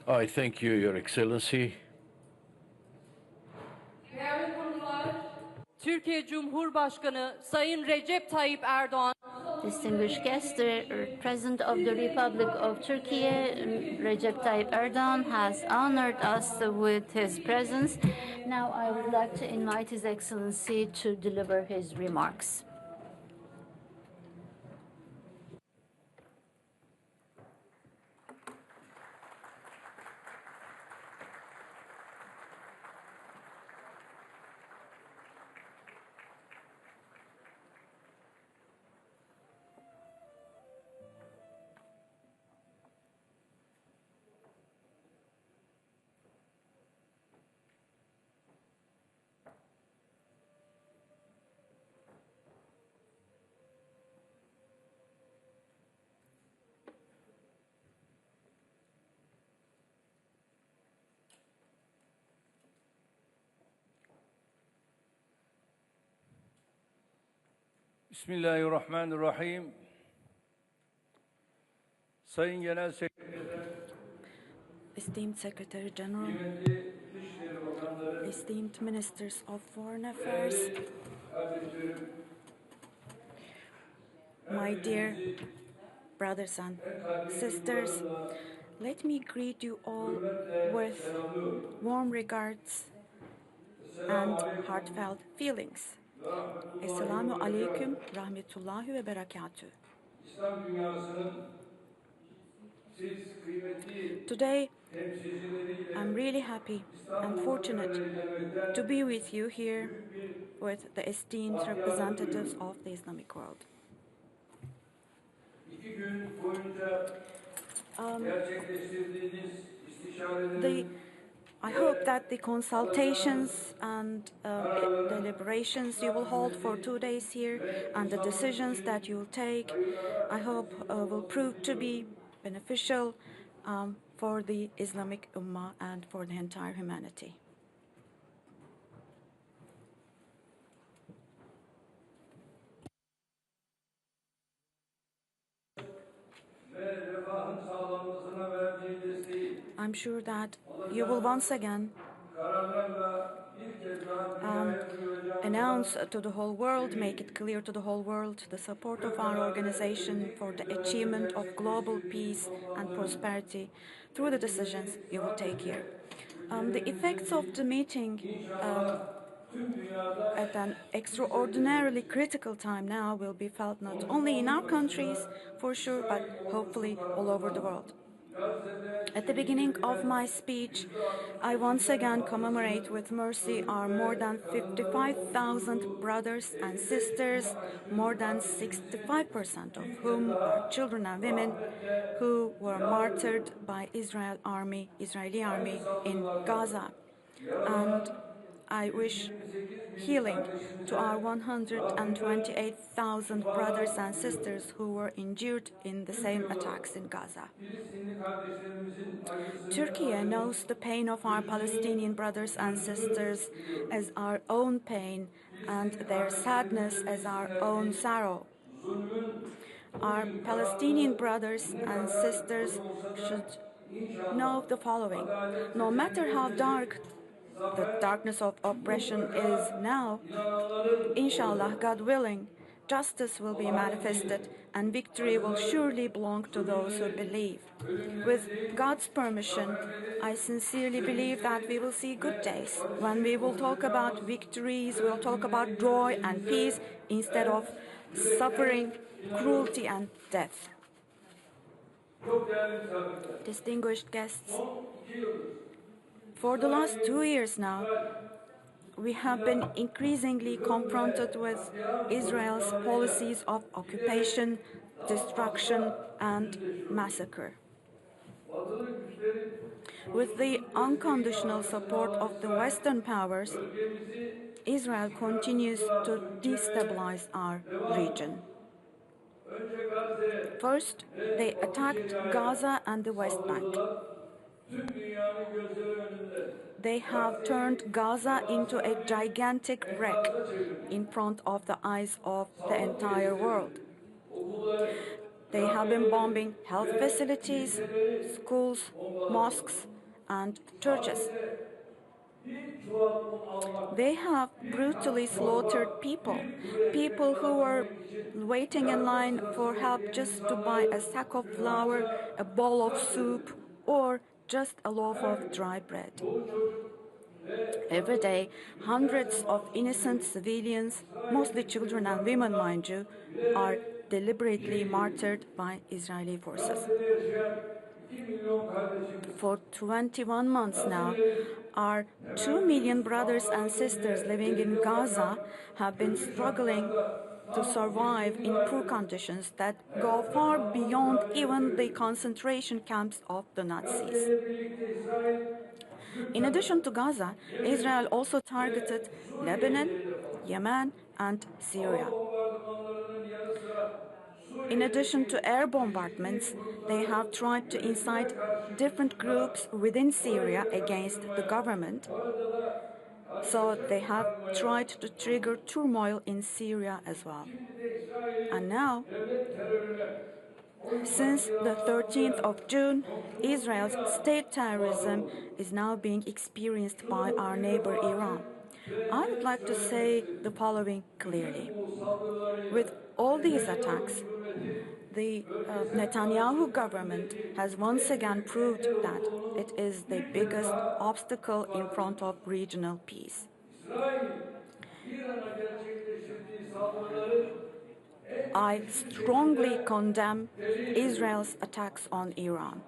I thank you, Your Excellency. Türkiye Cumhurbaşkanı Sayın Recep Tayyip Erdogan. Distinguished guests, the President of the Republic of Turkey, Recep Tayyip Erdogan, has honored us with his presence. Now I would like to invite His Excellency to deliver his remarks. Bismillahirrahmanirrahim. Sayın Genel Sekreter, Esteemed Secretary General, esteemed Ministers of Foreign Affairs, my dear brothers and sisters, let me greet you all with warm regards and heartfelt feelings. Esselamu Aleyküm, Rahmetullahi ve Berekatüh. Today, I'm really happy and fortunate to be with you here with the esteemed representatives of the Islamic world. I hope that the consultations and deliberations you will hold for 2 days here and the decisions that you will take, I hope will prove to be beneficial for the Islamic Ummah and for the entire humanity. I'm sure that you will once again announce to the whole world, make it clear to the whole world, the support of our organization for the achievement of global peace and prosperity through the decisions you will take here. The effects of the meeting at an extraordinarily critical time now will be felt not only in our countries, for sure, but hopefully all over the world. At the beginning of my speech, I once again commemorate with mercy our more than 55,000 brothers and sisters, more than 65% of whom are children and women, who were martyred by Israeli army in Gaza. And I wish healing to our 128,000 brothers and sisters who were injured in the same attacks in Gaza. Turkey knows the pain of our Palestinian brothers and sisters as our own pain and their sadness as our own sorrow. Our Palestinian brothers and sisters should know the following: no matter how dark the darkness of oppression is now, inshallah, God willing, justice will be manifested and victory will surely belong to those who believe. With God's permission, I sincerely believe that we will see good days. When we will talk about victories, we'll talk about joy and peace instead of suffering, cruelty and death. Distinguished guests, for the last 2 years now, we have been increasingly confronted with Israel's policies of occupation, destruction, and massacre. With the unconditional support of the Western powers, Israel continues to destabilize our region. First, they attacked Gaza and the West Bank. They have turned Gaza into a gigantic wreck in front of the eyes of the entire world. They have been bombing health facilities, schools, mosques, and churches. They have brutally slaughtered people who were waiting in line for help just to buy a sack of flour, a bowl of soup, or just a loaf of dry bread. Every day, hundreds of innocent civilians, mostly children and women, mind you, are deliberately martyred by Israeli forces. For 21 months now, our 2 million brothers and sisters living in Gaza have been struggling to survive in poor conditions that go far beyond even the concentration camps of the Nazis. In addition to Gaza, Israel also targeted Lebanon, Yemen, and Syria. In addition to air bombardments, they have tried to incite different groups within Syria against the government. So they have tried to trigger turmoil in Syria as well. And now, since the 13th of June, Israel's state terrorism is now being experienced by our neighbor Iran. I would like to say the following clearly. With all these attacks, the Netanyahu government has once again proved that it is the biggest obstacle in front of regional peace. I strongly condemn Israel's attacks on Iran.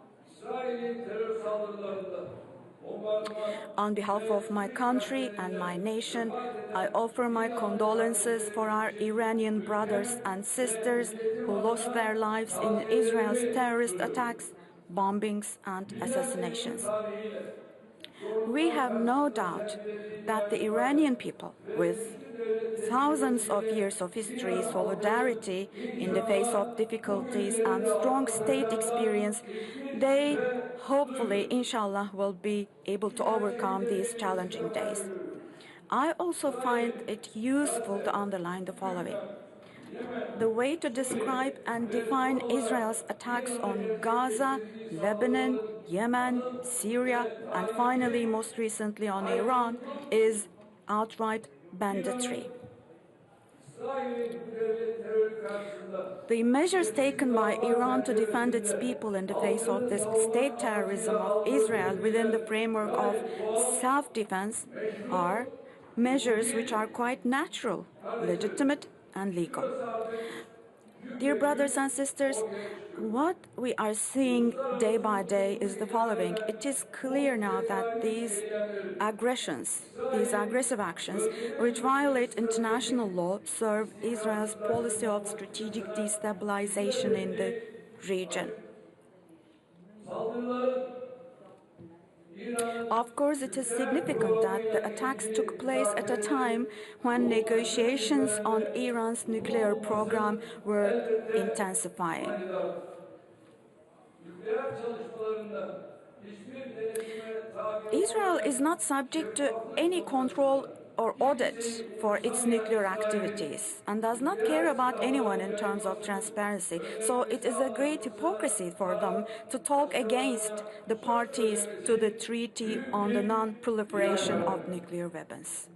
On behalf of my country and my nation, I offer my condolences for our Iranian brothers and sisters who lost their lives in Israel's terrorist attacks, bombings and assassinations. We have no doubt that the Iranian people, with thousands of years of history, solidarity in the face of difficulties, and strong state experience, they hopefully, inshallah, will be able to overcome these challenging days. I also find it useful to underline the following. The way to describe and define Israel's attacks on Gaza, Lebanon, Yemen, Syria, and finally, most recently on Iran, is outright banditry. The measures taken by Iran to defend its people in the face of this state terrorism of Israel within the framework of self-defense are measures which are quite natural, legitimate, and legal. Dear brothers and sisters, what we are seeing day by day is the following. It is clear now that these aggressions, these aggressive actions, which violate international law, serve Israel's policy of strategic destabilization in the region. Of course, it is significant that the attacks took place at a time when negotiations on Iran's nuclear program were intensifying. Israel is not subject to any control or audit for its nuclear activities and does not care about anyone in terms of transparency. So it is a great hypocrisy for them to talk against the parties to the Treaty on the Non-Proliferation of Nuclear Weapons.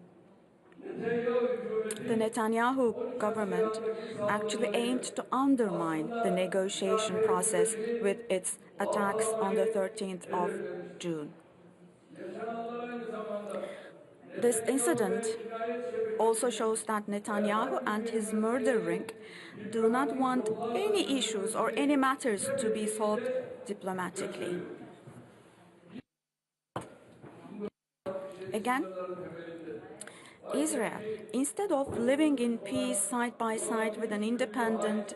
The Netanyahu government actually aimed to undermine the negotiation process with its attacks on the 13th of June. This incident also shows that Netanyahu and his murder ring do not want any issues or any matters to be solved diplomatically. Again, Israel, instead of living in peace side by side with an independent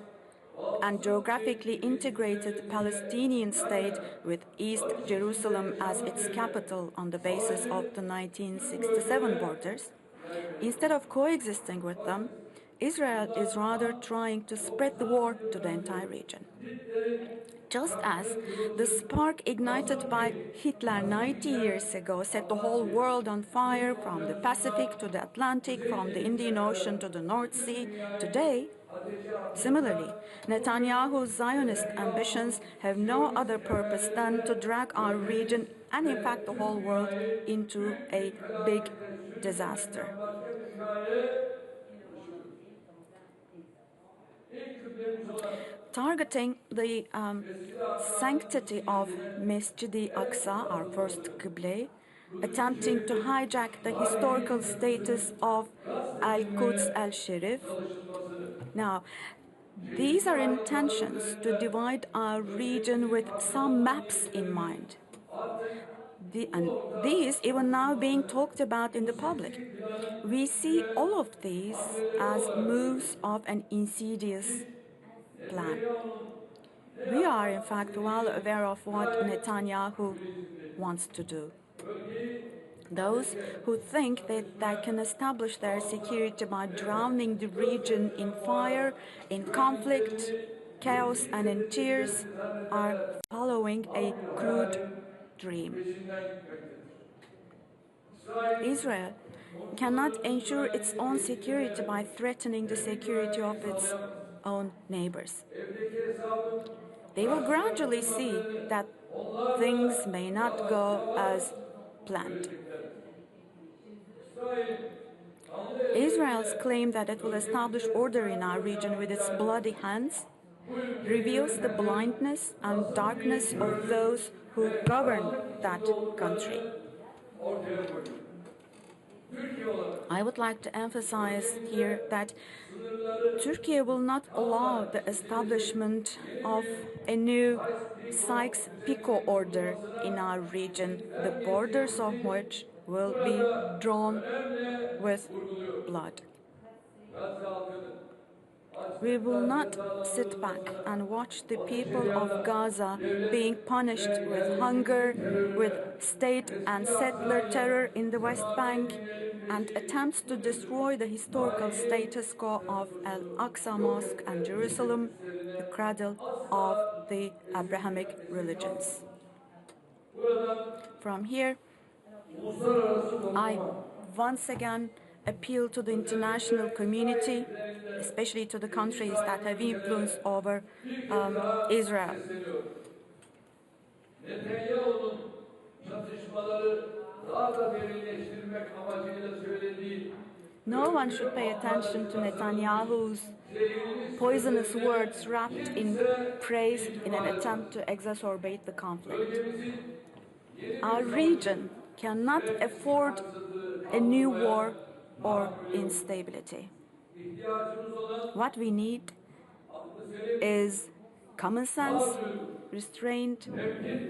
and geographically integrated Palestinian state with East Jerusalem as its capital on the basis of the 1967 borders, instead of coexisting with them, Israel is rather trying to spread the war to the entire region. Just as the spark ignited by Hitler 90 years ago set the whole world on fire from the Pacific to the Atlantic, from the Indian Ocean to the North Sea, today, similarly, Netanyahu's Zionist ambitions have no other purpose than to drag our region and, in fact, the whole world into a big disaster. Targeting the sanctity of Masjid-i-Aqsa, our first Qibla, attempting to hijack the historical status of Al-Quds al-Sharif. Now, these are intentions to divide our region with some maps in mind. And these even now being talked about in the public. We see all of these as moves of an insidious plan. We are, in fact, well aware of what Netanyahu wants to do. Those who think that they can establish their security by drowning the region in fire, in conflict, chaos, and in tears are following a crude dream. Israel cannot ensure its own security by threatening the security of its own neighbors. They will gradually see that things may not go as planned. Israel's claim that it will establish order in our region with its bloody hands reveals the blindness and darkness of those who govern that country. I would like to emphasize here that Turkey will not allow the establishment of a new Sykes-Picot order in our region, the borders of which will be drawn with blood. We will not sit back and watch the people of Gaza being punished with hunger, with state and settler terror in the West Bank, and attempts to destroy the historical status quo of Al-Aqsa Mosque and Jerusalem, the cradle of the Abrahamic religions. From here, I once again appeal to the international community, especially to the countries that have influence over Israel. No one should pay attention to Netanyahu's poisonous words wrapped in praise in an attempt to exacerbate the conflict. Our region cannot afford a new war or instability. What we need is common sense, restraint,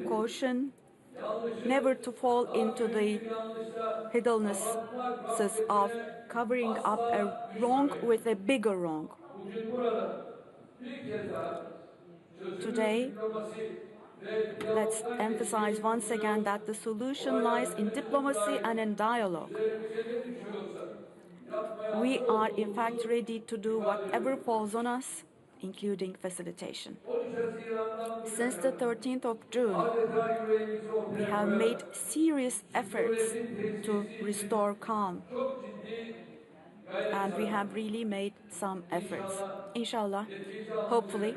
caution, never to fall into the hiddlenesses of covering up a wrong with a bigger wrong. Today, let's emphasize once again that the solution lies in diplomacy and in dialogue. We are, in fact, ready to do whatever falls on us, including facilitation. Since the 13th of June, we have made serious efforts to restore calm. And we have really made some efforts. Inshallah, hopefully,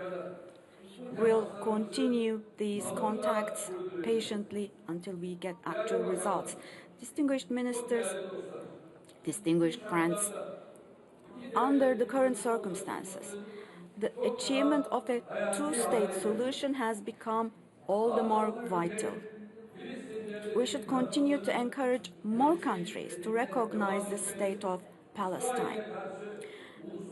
we'll continue these contacts patiently until we get actual results. Distinguished ministers, distinguished friends, under the current circumstances, the achievement of a two-state solution has become all the more vital. We should continue to encourage more countries to recognize the state of Palestine.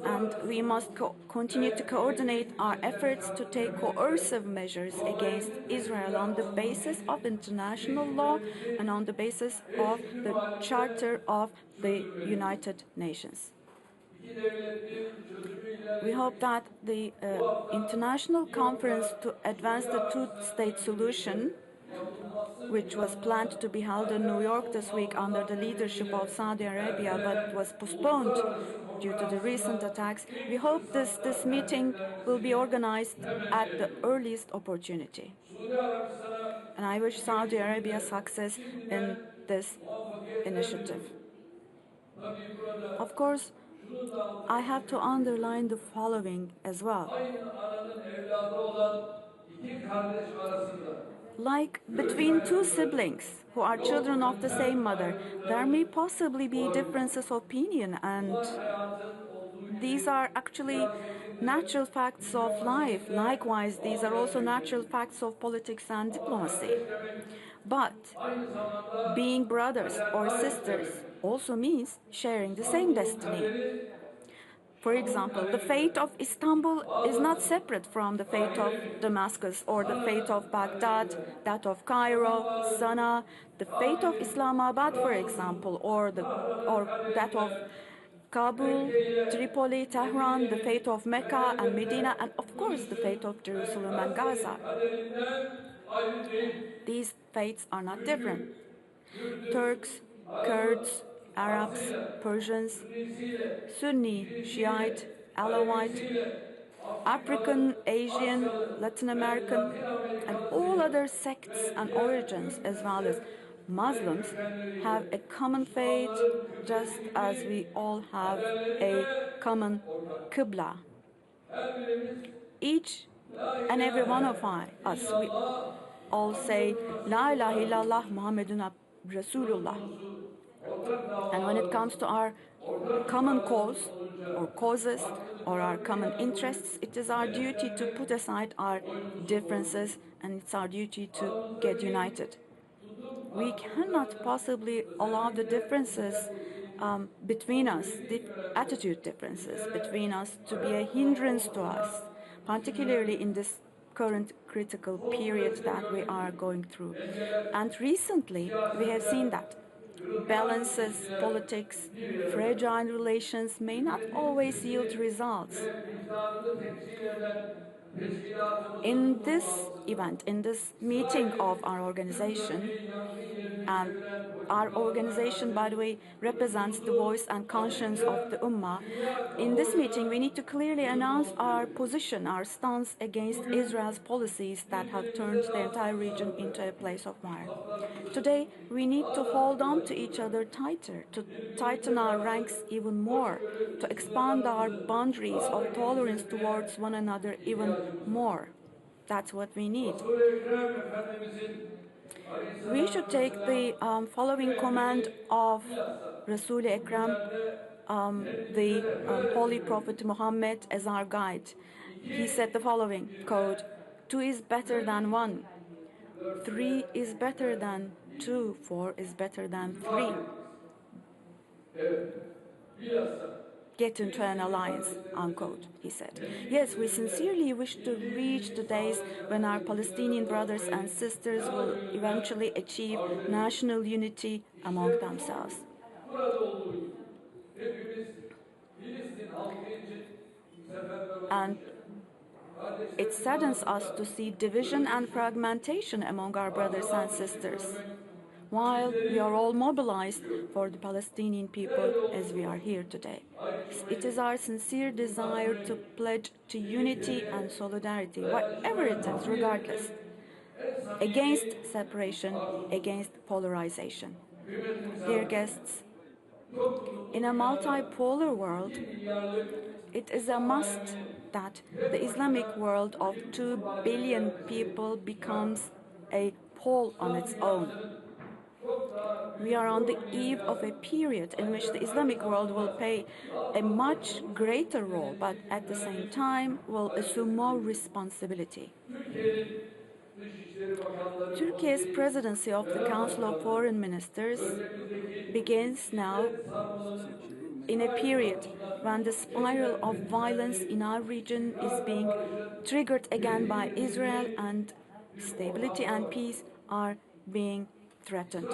And we must continue to coordinate our efforts to take coercive measures against Israel on the basis of international law and on the basis of the Charter of the United Nations. We hope that the international conference to advance the two-state solution, which was planned to be held in New York this week under the leadership of Saudi Arabia, but was postponed due to the recent attacks. We hope this meeting will be organized at the earliest opportunity. And I wish Saudi Arabia success in this initiative. Of course, I have to underline the following as well. Like between two siblings who are children of the same mother, there may possibly be differences of opinion, and these are actually natural facts of life. Likewise, these are also natural facts of politics and diplomacy. But being brothers or sisters also means sharing the same destiny. For example, the fate of Istanbul is not separate from the fate of Damascus or the fate of Baghdad, that of Cairo, Sana'a, the fate of Islamabad, for example, or that of Kabul, Tripoli, Tehran, the fate of Mecca and Medina, and of course the fate of Jerusalem and Gaza. These fates are not different. Turks, Kurds, Arabs, Persians, Sunni, Shiite, Alawite, African, Asian, Latin American, and all other sects and origins, as well as Muslims, have a common faith, just as we all have a common Qibla. Each and every one of us, we all say, La ilaha illallah Muhammadun Rasulullah. And when it comes to our common cause or causes or our common interests, it is our duty to put aside our differences, and it's our duty to get united. We cannot possibly allow the differences between us, the attitude differences between us, to be a hindrance to us, particularly in this current critical period that we are going through. And recently, we have seen that balances politics, fragile relations may not always yield results. In this event, in this meeting of our organization, and our organization, by the way, represents the voice and conscience of the Ummah. In this meeting, we need to clearly announce our position, our stance against Israel's policies that have turned the entire region into a place of war. Today, we need to hold on to each other tighter, to tighten our ranks even more, to expand our boundaries of tolerance towards one another even more. That's what we need. We should take the following command of Rasul Ekrem, the Holy Prophet Muhammad, as our guide. He said the following, quote, 2 is better than 1, 3 is better than 2, 4 is better than 3. Get into an alliance, unquote, he said. Yes, we sincerely wish to reach the days when our Palestinian brothers and sisters will eventually achieve national unity among themselves. And it saddens us to see division and fragmentation among our brothers and sisters, while we are all mobilized for the Palestinian people as we are here today. It is our sincere desire to pledge to unity and solidarity, whatever it is, regardless, against separation, against polarization. Dear guests, in a multipolar world, it is a must that the Islamic world of 2 billion people becomes a pole on its own. We are on the eve of a period in which the Islamic world will play a much greater role, but at the same time will assume more responsibility. Turkey's presidency of the Council of Foreign Ministers begins now in a period when the spiral of violence in our region is being triggered again by Israel, and stability and peace are being threatened.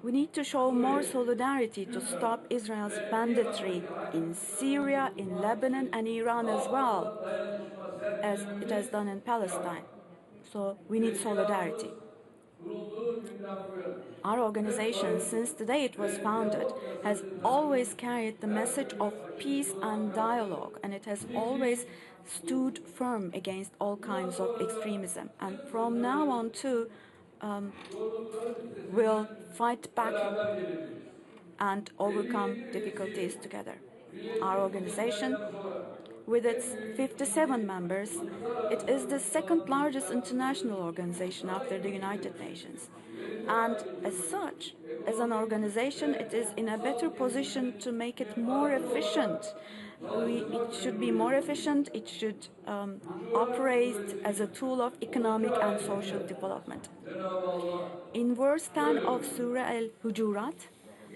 We need to show more solidarity to stop Israel's banditry in Syria, in Lebanon, and Iran as well, as it has done in Palestine. So we need solidarity. Our organization, since the day it was founded, has always carried the message of peace and dialogue, and it has always stood firm against all kinds of extremism. And from now on too, will fight back and overcome difficulties together. Our organization, with its 57 members, it is the second largest international organization after the United Nations. And as such, as an organization, it is in a better position to make it more efficient. It should be more efficient, it should operate as a tool of economic and social development. In verse 10 of Surah Al-Hujurat,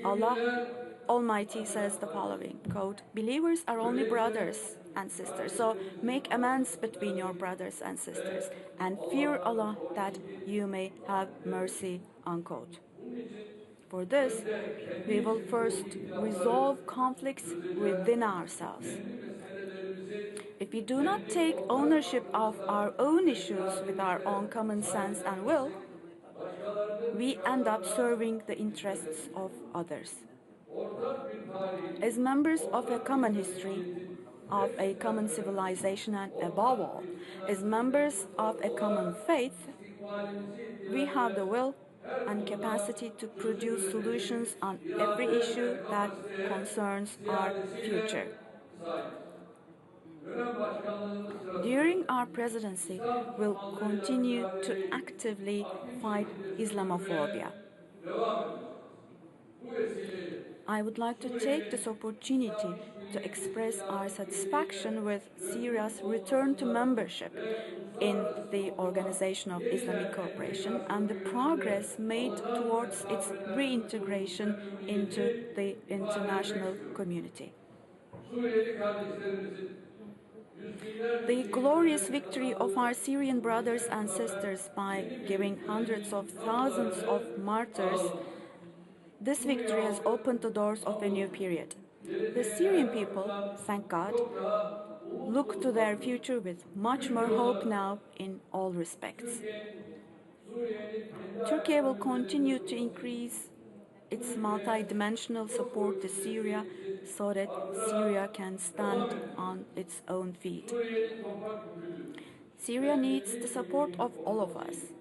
Allah Almighty says the following, quote, believers are only brothers and sisters, so make amends between your brothers and sisters, and fear Allah that you may have mercy, unquote. For this, we will first resolve conflicts within ourselves. If we do not take ownership of our own issues with our own common sense and will, we end up serving the interests of others. As members of a common history, of a common civilization, and above all, as members of a common faith, we have the will and capacity to produce solutions on every issue that concerns our future. During our presidency, we'll continue to actively fight Islamophobia. I would like to take this opportunity to express our satisfaction with Syria's return to membership in the Organisation of Islamic Cooperation and the progress made towards its reintegration into the international community. The glorious victory of our Syrian brothers and sisters by giving hundreds of thousands of martyrs, this victory has opened the doors of a new period. The Syrian people, thank God, look to their future with much more hope now in all respects. Turkey will continue to increase its multi-dimensional support to Syria so that Syria can stand on its own feet. Syria needs the support of all of us,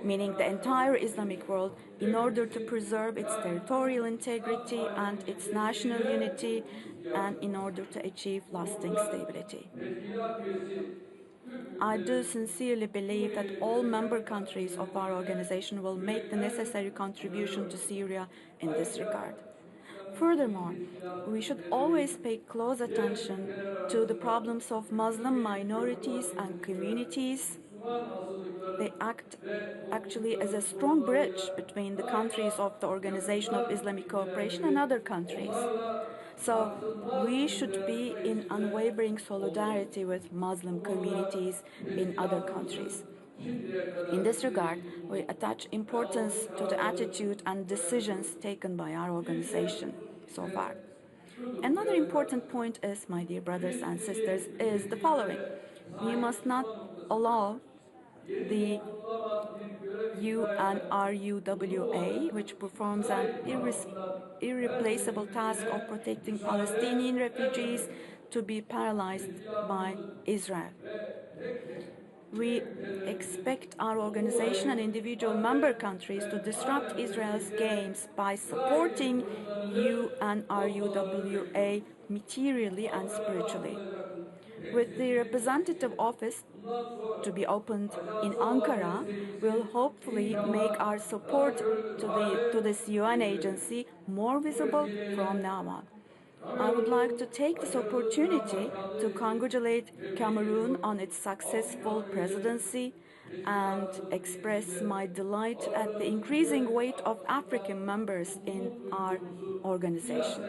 meaning the entire Islamic world, in order to preserve its territorial integrity and its national unity, and in order to achieve lasting stability. I do sincerely believe that all member countries of our organization will make the necessary contribution to Syria in this regard. Furthermore, we should always pay close attention to the problems of Muslim minorities and communities. They act actually as a strong bridge between the countries of the Organisation of Islamic Cooperation and other countries. So we should be in unwavering solidarity with Muslim communities in other countries. In this regard, we attach importance to the attitude and decisions taken by our organization so far. Another important point is, my dear brothers and sisters, is the following. We must not allow the UNRWA, which performs an irreplaceable task of protecting Palestinian refugees, to be paralyzed by Israel. We expect our organization and individual member countries to disrupt Israel's games by supporting UNRWA materially and spiritually. With the representative office to be opened in Ankara, we'll hopefully make our support to this UN agency more visible from now on. I would like to take this opportunity to congratulate Cameroon on its successful presidency and express my delight at the increasing weight of African members in our organization.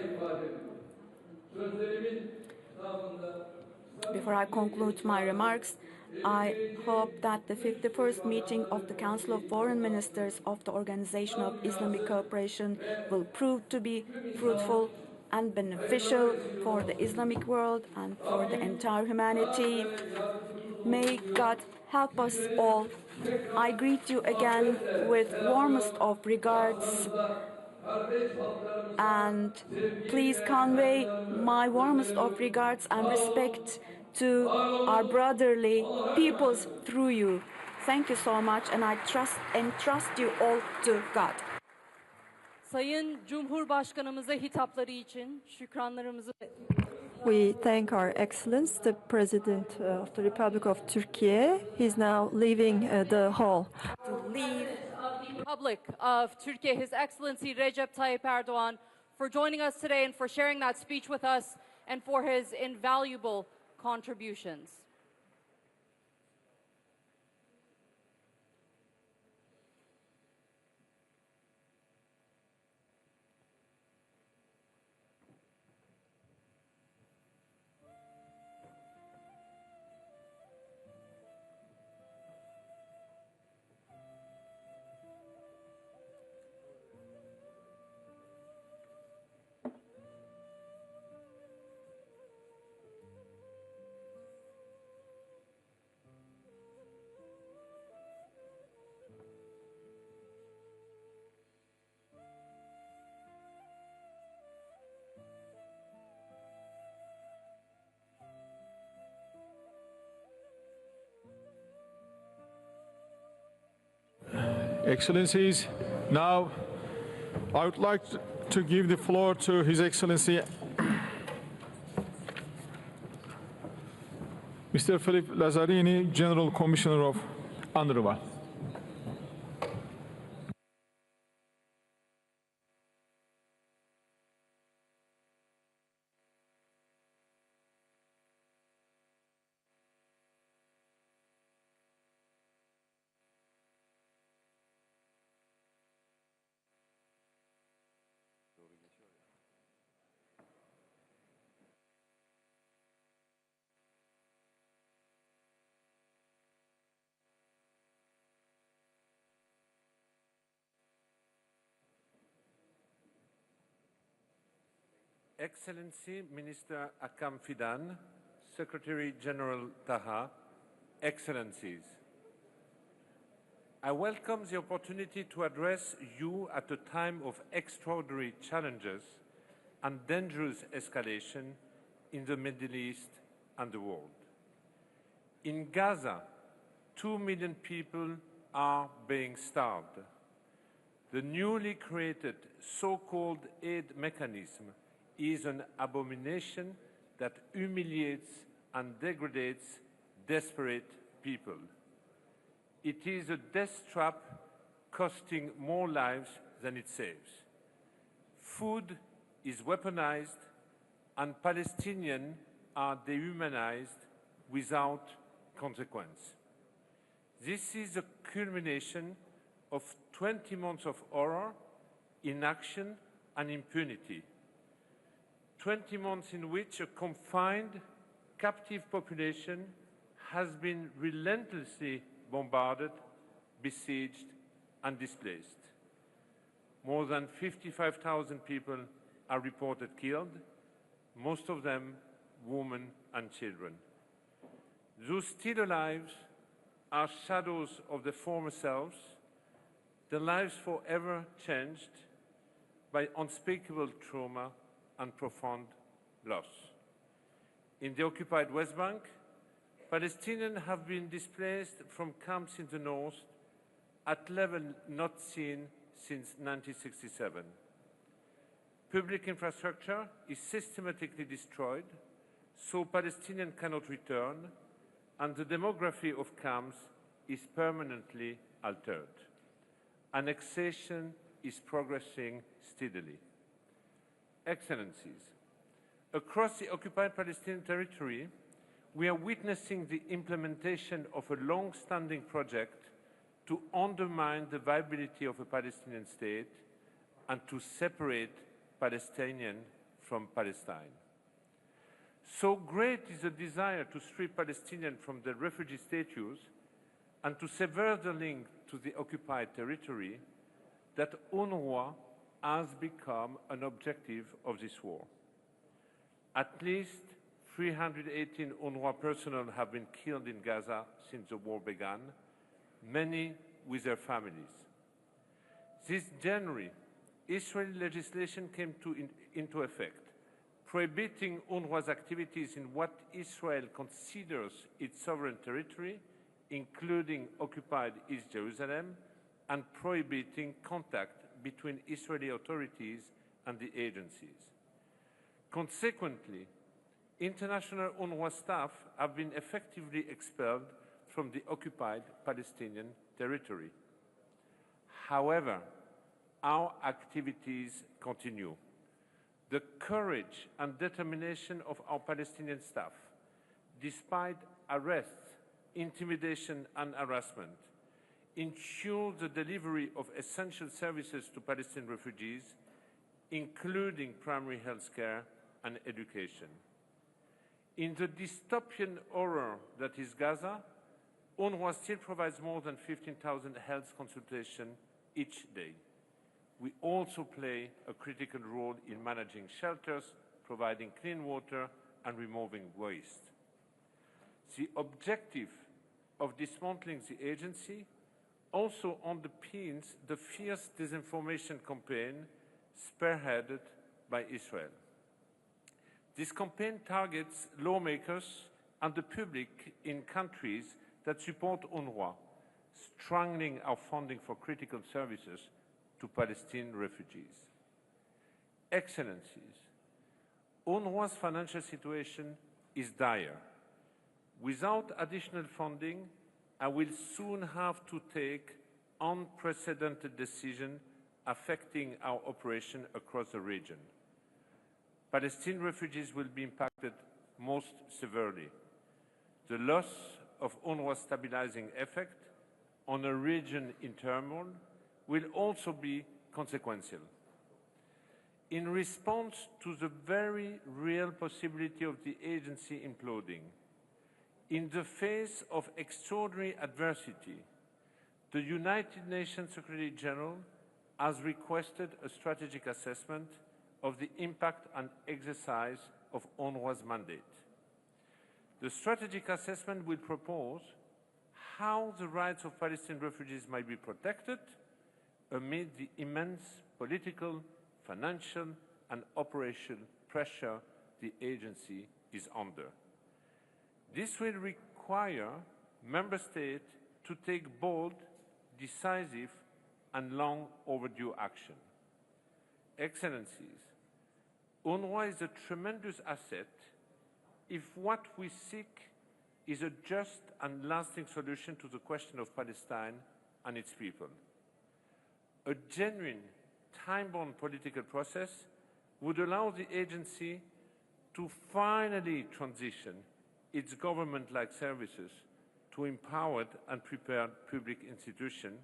Before I conclude my remarks, I hope that the 51st meeting of the Council of Foreign Ministers of the Organisation of Islamic Cooperation will prove to be fruitful and beneficial for the Islamic world and for the entire humanity. May God help us all. I greet you again with warmest of regards, and please convey my warmest of regards and respect to our brotherly peoples through you. Thank you so much, and I entrust you all to God. Sayın Cumhurbaşkanımıza hitapları için şükranlarımızı. We thank Our Excellence, the President of the Republic of Turkey. He's now leaving the hall. To leave the Republic of Turkey, His Excellency Recep Tayyip Erdogan, for joining us today and for sharing that speech with us and for his invaluable contributions. Excellencies, now I would like to give the floor to His Excellency Mr. Philip Lazzarini, General Commissioner of UNRWA. Excellency Minister Hakan Fidan, Secretary General Taha, Excellencies, I welcome the opportunity to address you at a time of extraordinary challenges and dangerous escalation in the Middle East and the world. In Gaza, 2 million people are being starved. The newly created so-called aid mechanism is an abomination that humiliates and degrades desperate people. It is a death trap costing more lives than it saves. Food is weaponized and Palestinians are dehumanized without consequence. This is a culmination of 20 months of horror, inaction and impunity. 20 months in which a confined, captive population has been relentlessly bombarded, besieged and displaced. More than 55,000 people are reported killed, most of them women and children. Those still alive are shadows of their former selves, their lives forever changed by unspeakable trauma and profound loss. In the occupied West Bank, Palestinians have been displaced from camps in the north at level not seen since 1967. Public infrastructure is systematically destroyed, so Palestinians cannot return, and the demography of camps is permanently altered. Annexation is progressing steadily. Excellencies, across the occupied Palestinian territory, we are witnessing the implementation of a long-standing project to undermine the viability of a Palestinian state and to separate Palestinians from Palestine. So great is the desire to strip Palestinians from their refugee status and to sever the link to the occupied territory that UNRWA has become an objective of this war. At least 318 UNRWA personnel have been killed in Gaza since the war began, many with their families. This January, Israeli legislation came into effect, prohibiting UNRWA's activities in what Israel considers its sovereign territory, including occupied East Jerusalem, and prohibiting contact between Israeli authorities and the agencies. Consequently, international UNRWA staff have been effectively expelled from the occupied Palestinian territory. However, our activities continue. The courage and determination of our Palestinian staff, despite arrests, intimidation and harassment, ensure the delivery of essential services to Palestinian refugees, including primary health care and education. In the dystopian horror that is Gaza, UNRWA still provides more than 15,000 health consultations each day. We also play a critical role in managing shelters, providing clean water, and removing waste. The objective of dismantling the agency also underpins the fierce disinformation campaign spearheaded by Israel. This campaign targets lawmakers and the public in countries that support UNRWA, strangling our funding for critical services to Palestinian refugees. Excellencies, UNRWA's financial situation is dire. Without additional funding, I will soon have to take unprecedented decisions affecting our operation across the region. Palestinian refugees will be impacted most severely. The loss of UNRWA's stabilizing effect on a region in turmoil will also be consequential. In response to the very real possibility of the agency imploding, in the face of extraordinary adversity, the United Nations Secretary General has requested a strategic assessment of the impact and exercise of UNRWA's mandate. The strategic assessment will propose how the rights of Palestinian refugees might be protected amid the immense political, financial, and operational pressure the agency is under. This will require Member States to take bold, decisive, and long overdue action. Excellencies, UNRWA is a tremendous asset if what we seek is a just and lasting solution to the question of Palestine and its people. A genuine, time-bound political process would allow the agency to finally transition its government-like services to empowered and prepared public institutions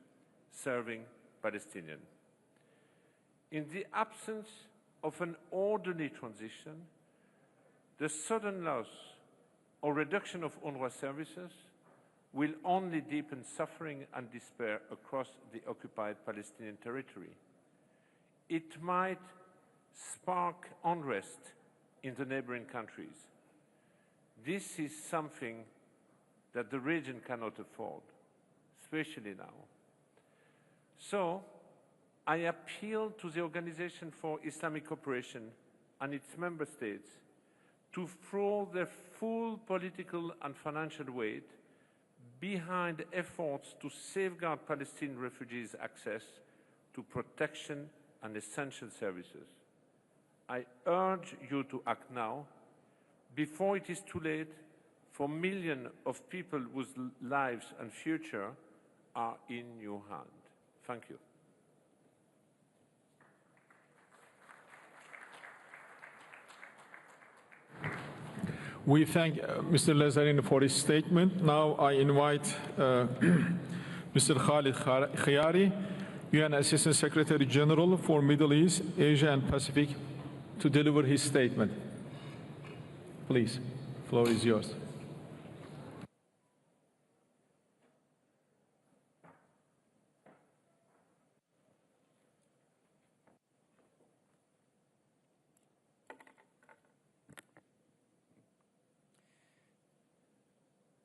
serving Palestinians. In the absence of an orderly transition, the sudden loss or reduction of UNRWA services will only deepen suffering and despair across the occupied Palestinian territory. It might spark unrest in the neighboring countries. This is something that the region cannot afford, especially now. So, I appeal to the Organisation for Islamic Cooperation and its member states to throw their full political and financial weight behind efforts to safeguard Palestinian refugees' access to protection and essential services. I urge you to act now, before it is too late, for millions of people whose lives and future are in your hand. Thank you. We thank Mr. Lazarini for his statement. Now I invite Mr. Khalid Khiari, UN Assistant Secretary General for Middle East, Asia and Pacific, to deliver his statement. Please, the floor is yours.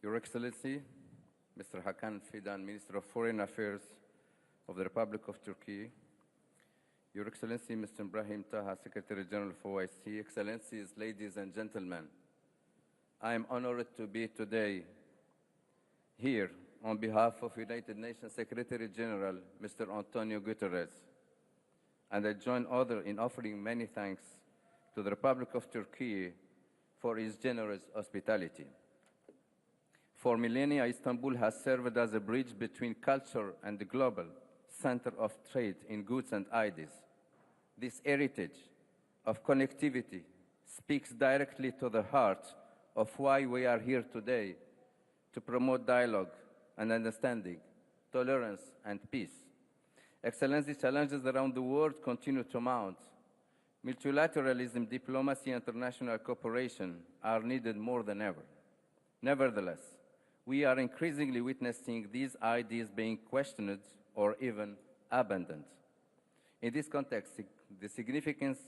Your Excellency, Mr. Hakan Fidan, Minister of Foreign Affairs of the Republic of Turkey, Your Excellency, Mr. Brahim Taha, Secretary General for OIC, Excellencies, ladies and gentlemen, I am honored to be today here on behalf of United Nations Secretary General, Mr. Antonio Guterres, and I join others in offering many thanks to the Republic of Turkey for its generous hospitality. For millennia, Istanbul has served as a bridge between culture and the global center of trade in goods and ideas. This heritage of connectivity speaks directly to the heart of why we are here today, to promote dialogue and understanding, tolerance and peace. Excellency, challenges around the world continue to mount. Multilateralism, diplomacy, and international cooperation are needed more than ever. Nevertheless, we are increasingly witnessing these ideas being questioned or even abandoned. In this context, the significance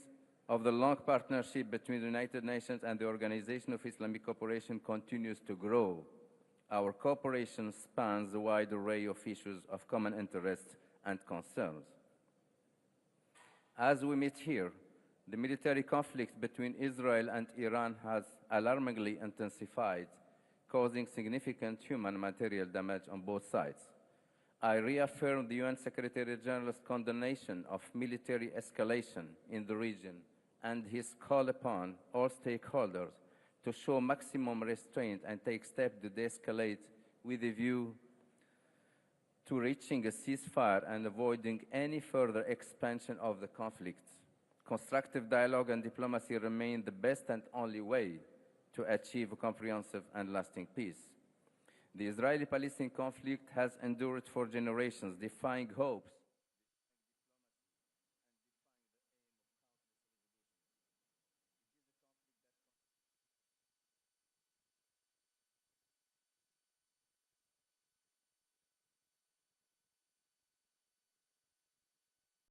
of the long partnership between the United Nations and the Organisation of Islamic Cooperation continues to grow. Our cooperation spans a wide array of issues of common interest and concerns. As we meet here, the military conflict between Israel and Iran has alarmingly intensified, causing significant human and material damage on both sides. I reaffirm the UN Secretary General's condemnation of military escalation in the region and his call upon all stakeholders to show maximum restraint and take steps to de-escalate with a view to reaching a ceasefire and avoiding any further expansion of the conflict. Constructive dialogue and diplomacy remain the best and only way to achieve a comprehensive and lasting peace. The Israeli-Palestinian conflict has endured for generations, defying hopes